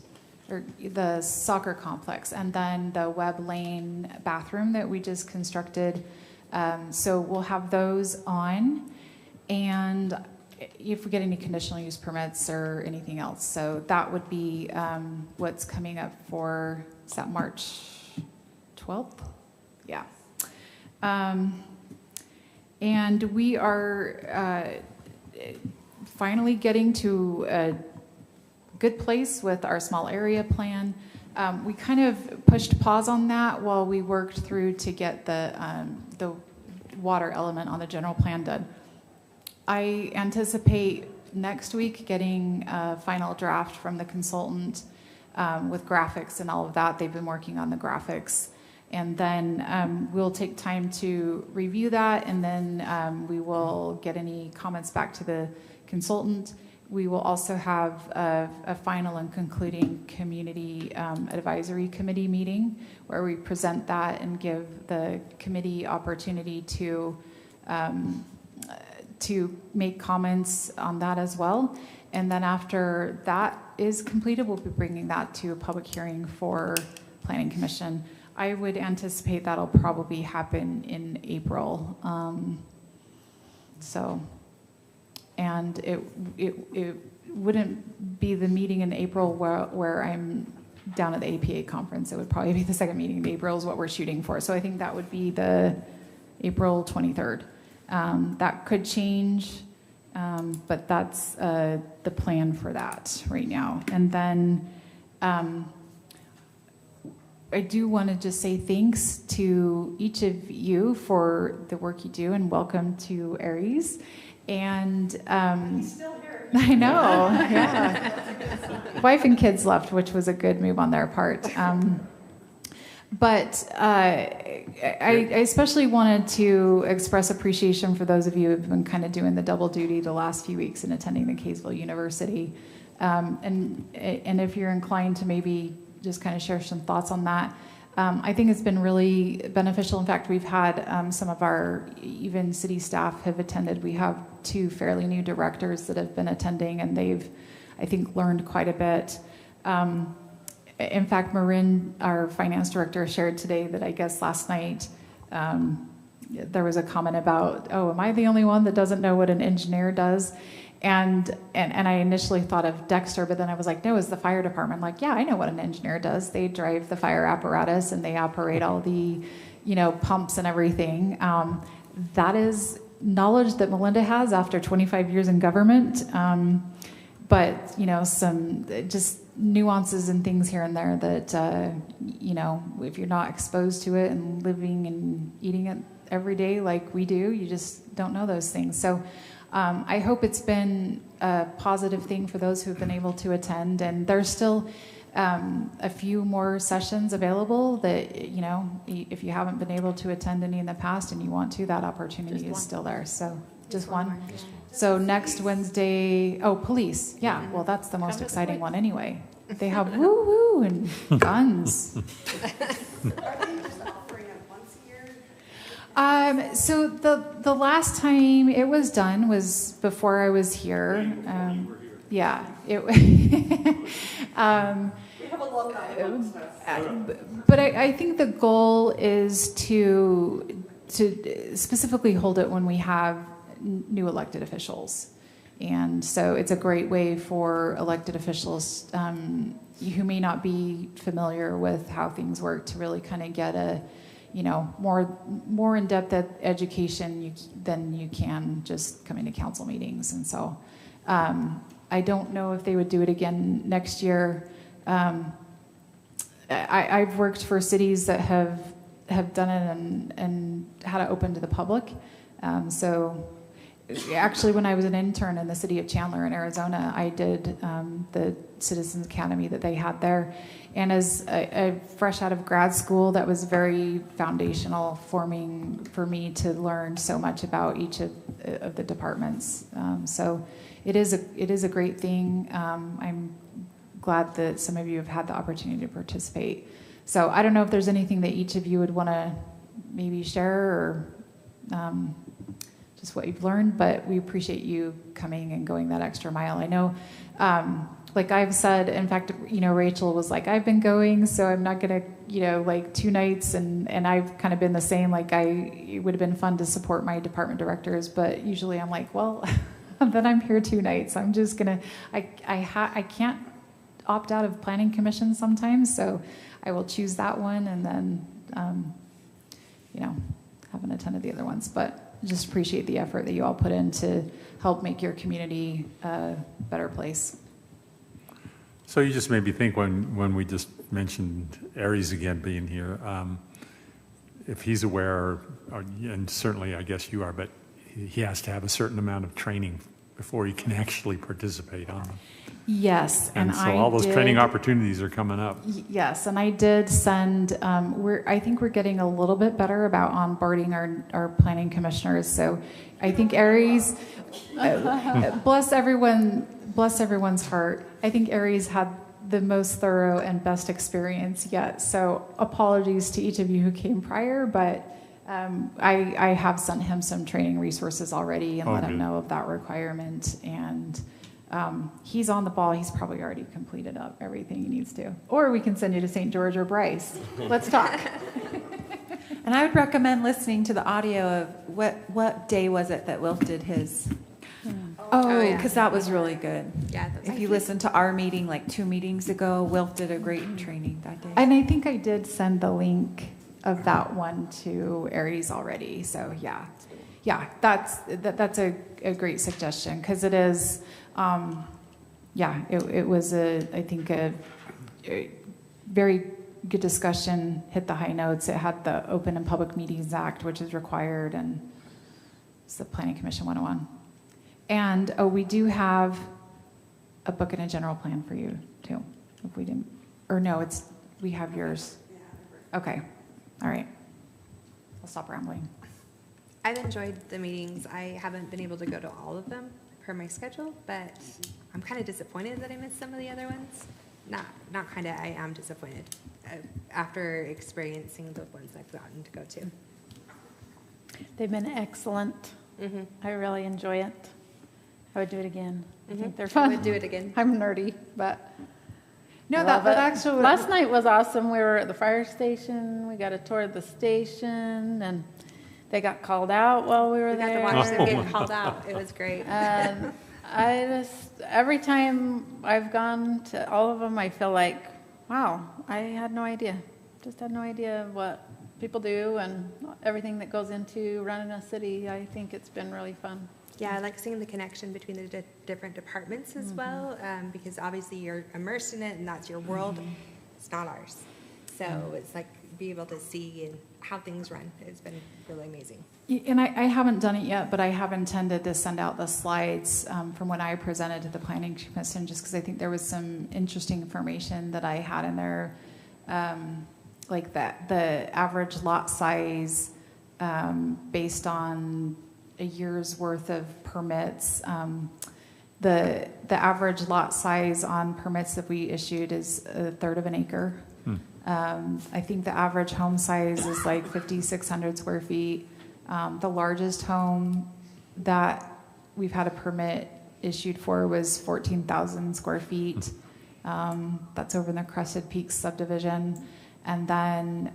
or the soccer complex, and then the Webb Lane bathroom that we just constructed. So we'll have those on, and if we get any conditional use permits or anything else. So that would be what's coming up for, is that March 12th? Yeah. And we are finally getting to a good place with our small area plan. We kind of pushed pause on that while we worked through to get the water element on the general plan done. I anticipate next week getting a final draft from the consultant with graphics and all of that. They've been working on the graphics. And then we'll take time to review that, and then we will get any comments back to the consultant. We will also have a final and concluding community advisory committee meeting where we present that and give the committee opportunity to make comments on that as well. And then after that is completed, we'll be bringing that to a public hearing for Planning Commission. I would anticipate that'll probably happen in April. And it wouldn't be the meeting in April where I'm down at the APA conference. It would probably be the second meeting in April is what we're shooting for. So I think that would be the April 23rd. That could change, but that's the plan for that right now. And then I do want to just say thanks to each of you for the work you do, and welcome to Aries. And He's still here. I know, yeah. Wife and kids left, which was a good move on their part. But I especially wanted to express appreciation for those of you who've been kind of doing the double duty the last few weeks and attending the Kaysville University. And if you're inclined to maybe just kind of share some thoughts on that. I think it's been really beneficial. In fact, we've had some of our even city staff have attended. We have 2 fairly new directors that have been attending, and they've, I think, learned quite a bit. In fact, Marin, our finance director, shared today that I guess last night there was a comment about, oh, am I the only one that doesn't know what an engineer does? And I initially thought of Dexter, but then I was like, no, it's the fire department. I'm like, yeah, I know what an engineer does. They drive the fire apparatus and they operate all the, pumps and everything. That is knowledge that Melinda has after 25 years in government. But, some just nuances and things here and there that, if you're not exposed to it and living and eating it every day like we do, you just don't know those things. So I hope it's been a positive thing for those who've been able to attend. And there's still a few more sessions available that, if you haven't been able to attend any in the past and you want to, that opportunity is still there. So just one. So next Wednesday, police. Yeah, well, that's the most exciting one anyway. They have woo-woo and guns. Are they just offering it once a year? So the last time it was done was before I was here. Yeah. We have a alumni amongst us. But I think the goal is to specifically hold it when we have new elected officials. And so it's a great way for elected officials who may not be familiar with how things work to really kind of get a, more in-depth education than you can just coming to council meetings. And so I don't know if they would do it again next year. I've worked for cities that have done it and had it open to the public. So actually, when I was an intern in the city of Chandler in Arizona, I did the Citizens Academy that they had there. And as a fresh out of grad school, that was very foundational forming for me to learn so much about each of the departments. So it is a great thing. I'm glad that some of you have had the opportunity to participate. So I don't know if there's anything that each of you would want to maybe share or just what you've learned, but we appreciate you coming and going that extra mile. I know, like I've said, in fact, Rachel was like, I've been going, so I'm not going to, like 2 nights, and I've kind of been the same. Like it would have been fun to support my department directors, but usually I'm like, well, then I'm here 2 nights. I'm just going to, I can't opt out of planning commission sometimes, so I will choose that one and then, haven't attended the other ones, but just appreciate the effort that you all put in to help make your community a better place. So you just made me think when we just mentioned Aries again being here, if he's aware, and certainly I guess you are, but he has to have a certain amount of training before he can actually participate on them. Yes, and so all those training opportunities are coming up. Yes, and I did send. I think we're getting a little bit better about onboarding our planning commissioners. So I think Aries, bless everyone's heart. I think Aries had the most thorough and best experience yet. So apologies to each of you who came prior, but I have sent him some training resources already and let him know of that requirement. And he's on the ball. He's probably already completed up everything he needs to. Or we can send you to St. George or Bryce. Let's talk. And I would recommend listening to the audio of what day was it that Wilf did his. Because that was really good. Yeah. If you listen to our meeting like 2 meetings ago, Wilf did a great training that day. And I think I did send the link of that one to Aries already. So yeah, that's a great suggestion because it is. It was I think a very good discussion, hit the high notes. It had the Open and Public Meetings Act, which is required, and it's the Planning Commission 101. And we do have a book and a general plan for you too. If we didn't, or no, we have yours. Okay, all right. I'll stop rambling. I've enjoyed the meetings. I haven't been able to go to all of them per my schedule, but I'm kind of disappointed that I missed some of the other ones. Not kind of, I am disappointed after experiencing the ones I've gotten to go to. They've been excellent. Mm-hmm. I really enjoy it. I would do it again. I think they're fun. I would do it again. I'm nerdy, but no, that actually last night was awesome. We were at the fire station. We got a tour of the station, and they got called out while we were We got to there. watch them get called out. It was great. And every time I've gone to all of them, I feel like, wow, I had no idea. Just had no idea what people do and everything that goes into running a city. I think it's been really fun. Yeah, I like seeing the connection between the different departments as well, because obviously you're immersed in it and that's your world. It's not ours. So it's like be able to see and how things run. It's been really amazing. And I haven't done it yet, but I have intended to send out the slides from when I presented to the Planning Commission, just because I think there was some interesting information that I had in there, like that the average lot size based on a year's worth of permits. The average lot size on permits that we issued is a third of an acre. I think the average home size is like 5,600 square feet. The largest home that we've had a permit issued for was 14,000 square feet. That's over in the Crested Peaks subdivision. And then,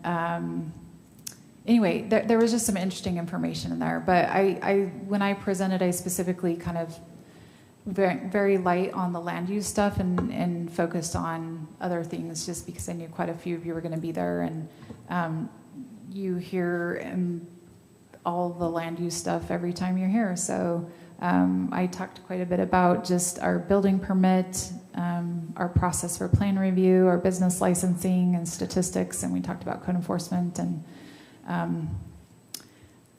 anyway, there was just some interesting information in there. But when I presented, I specifically kind of very light on the land use stuff and focused on other things, just because I knew quite a few of you were going to be there, and you hear all the land use stuff every time you're here. So I talked quite a bit about just our building permit, our process for plan review, our business licensing and statistics, and we talked about code enforcement and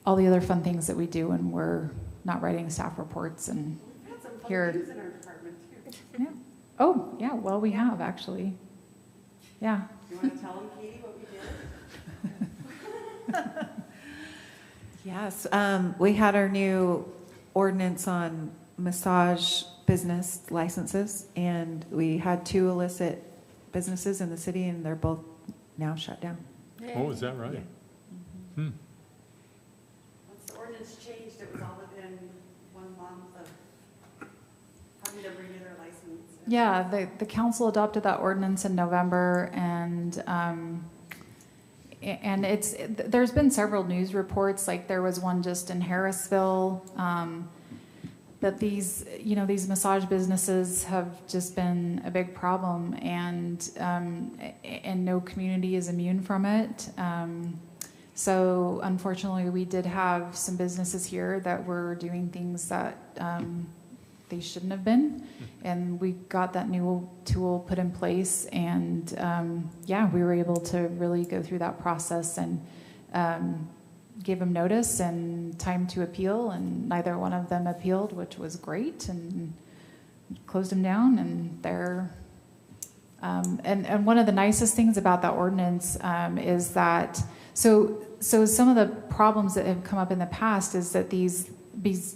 all the other fun things that we do when we're not writing staff reports and here. in our department too. Yeah. Oh, yeah. Well, we have actually. Yeah. You want to tell them, Katie, what we did? Yes, we had our new ordinance on massage business licenses, and we had 2 illicit businesses in the city, and they're both now shut down. Oh, is that right? Yeah. Once the ordinance changed, it was all within 1 month of having to renew their license. Yeah. The council adopted that ordinance in November, and there's been several news reports. Like there was one just in Harrisville that these massage businesses have just been a big problem, and no community is immune from it. So unfortunately, we did have some businesses here that were doing things that they shouldn't have been, and we got that new tool put in place, and we were able to really go through that process and give them notice and time to appeal, and neither one of them appealed, which was great, and closed them down, and they're and one of the nicest things about that ordinance is that so some of the problems that have come up in the past is that these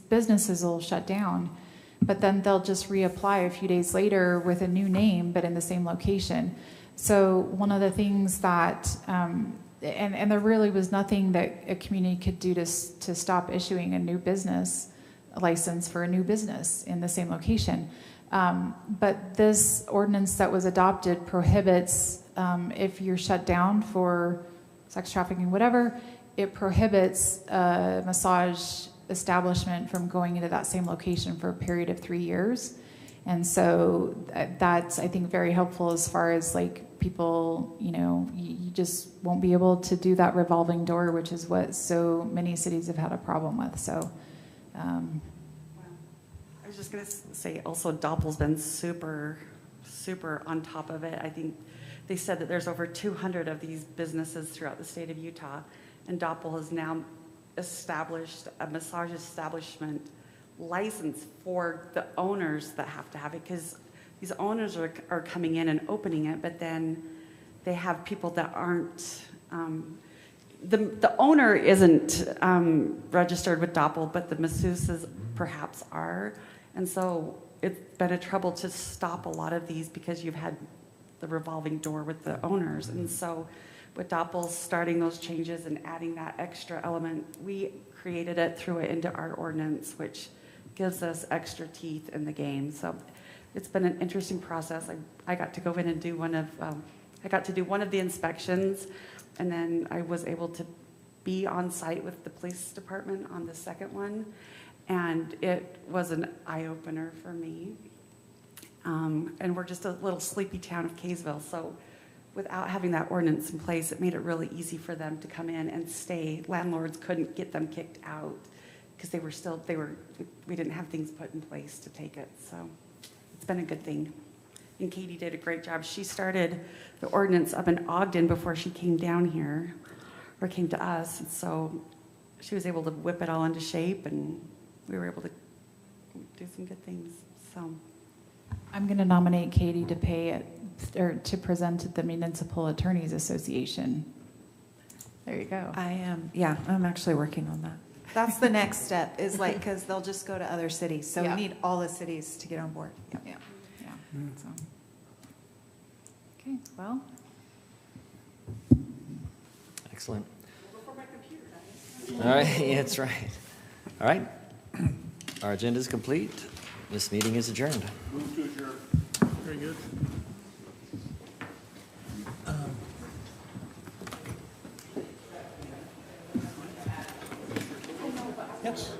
businesses will shut down, but then they'll just reapply a few days later with a new name, but in the same location. So one of the things that, and there really was nothing that a community could do to stop issuing a new business license for a new business in the same location. But this ordinance that was adopted prohibits, if you're shut down for sex trafficking, whatever, it prohibits a massage establishment from going into that same location for a period of 3 years. And so that's, I think, very helpful as far as like people, you just won't be able to do that revolving door, which is what so many cities have had a problem with. So, I was just going to say also Doppel's been super on top of it. I think they said that there's over 200 of these businesses throughout the state of Utah, and Doppel has now established a massage establishment license for the owners that have to have it, because these owners are coming in and opening it, but then they have people that aren't, the owner isn't registered with Doppel, but the masseuses perhaps are. And so it's been a trouble to stop a lot of these because you've had the revolving door with the owners. And so with Doppel starting those changes and adding that extra element, we created it, threw it into our ordinance, which gives us extra teeth in the game. So it's been an interesting process. I got to go in and do one of the inspections, and then I was able to be on site with the police department on the second one, and it was an eye-opener for me. And we're just a little sleepy town of Kaysville, so without having that ordinance in place, it made it really easy for them to come in and stay. Landlords couldn't get them kicked out because we didn't have things put in place to take it, so it's been a good thing. And Katie did a great job. She started the ordinance up in Ogden before she came down here, or came to us, and so she was able to whip it all into shape, and we were able to do some good things, so. I'm going to nominate Katie to pay it, or to present at the Municipal Attorneys Association. There you go. I am, yeah, I'm actually working on that. That's the next step, is like, because they'll just go to other cities, so we Yeah. need all the cities to get on board. Yep. Yeah. So. Okay, well, Excellent. All right, yeah, that's right. All right. Our agenda is complete. This meeting is adjourned. Move to adjourn. Very good. Yes.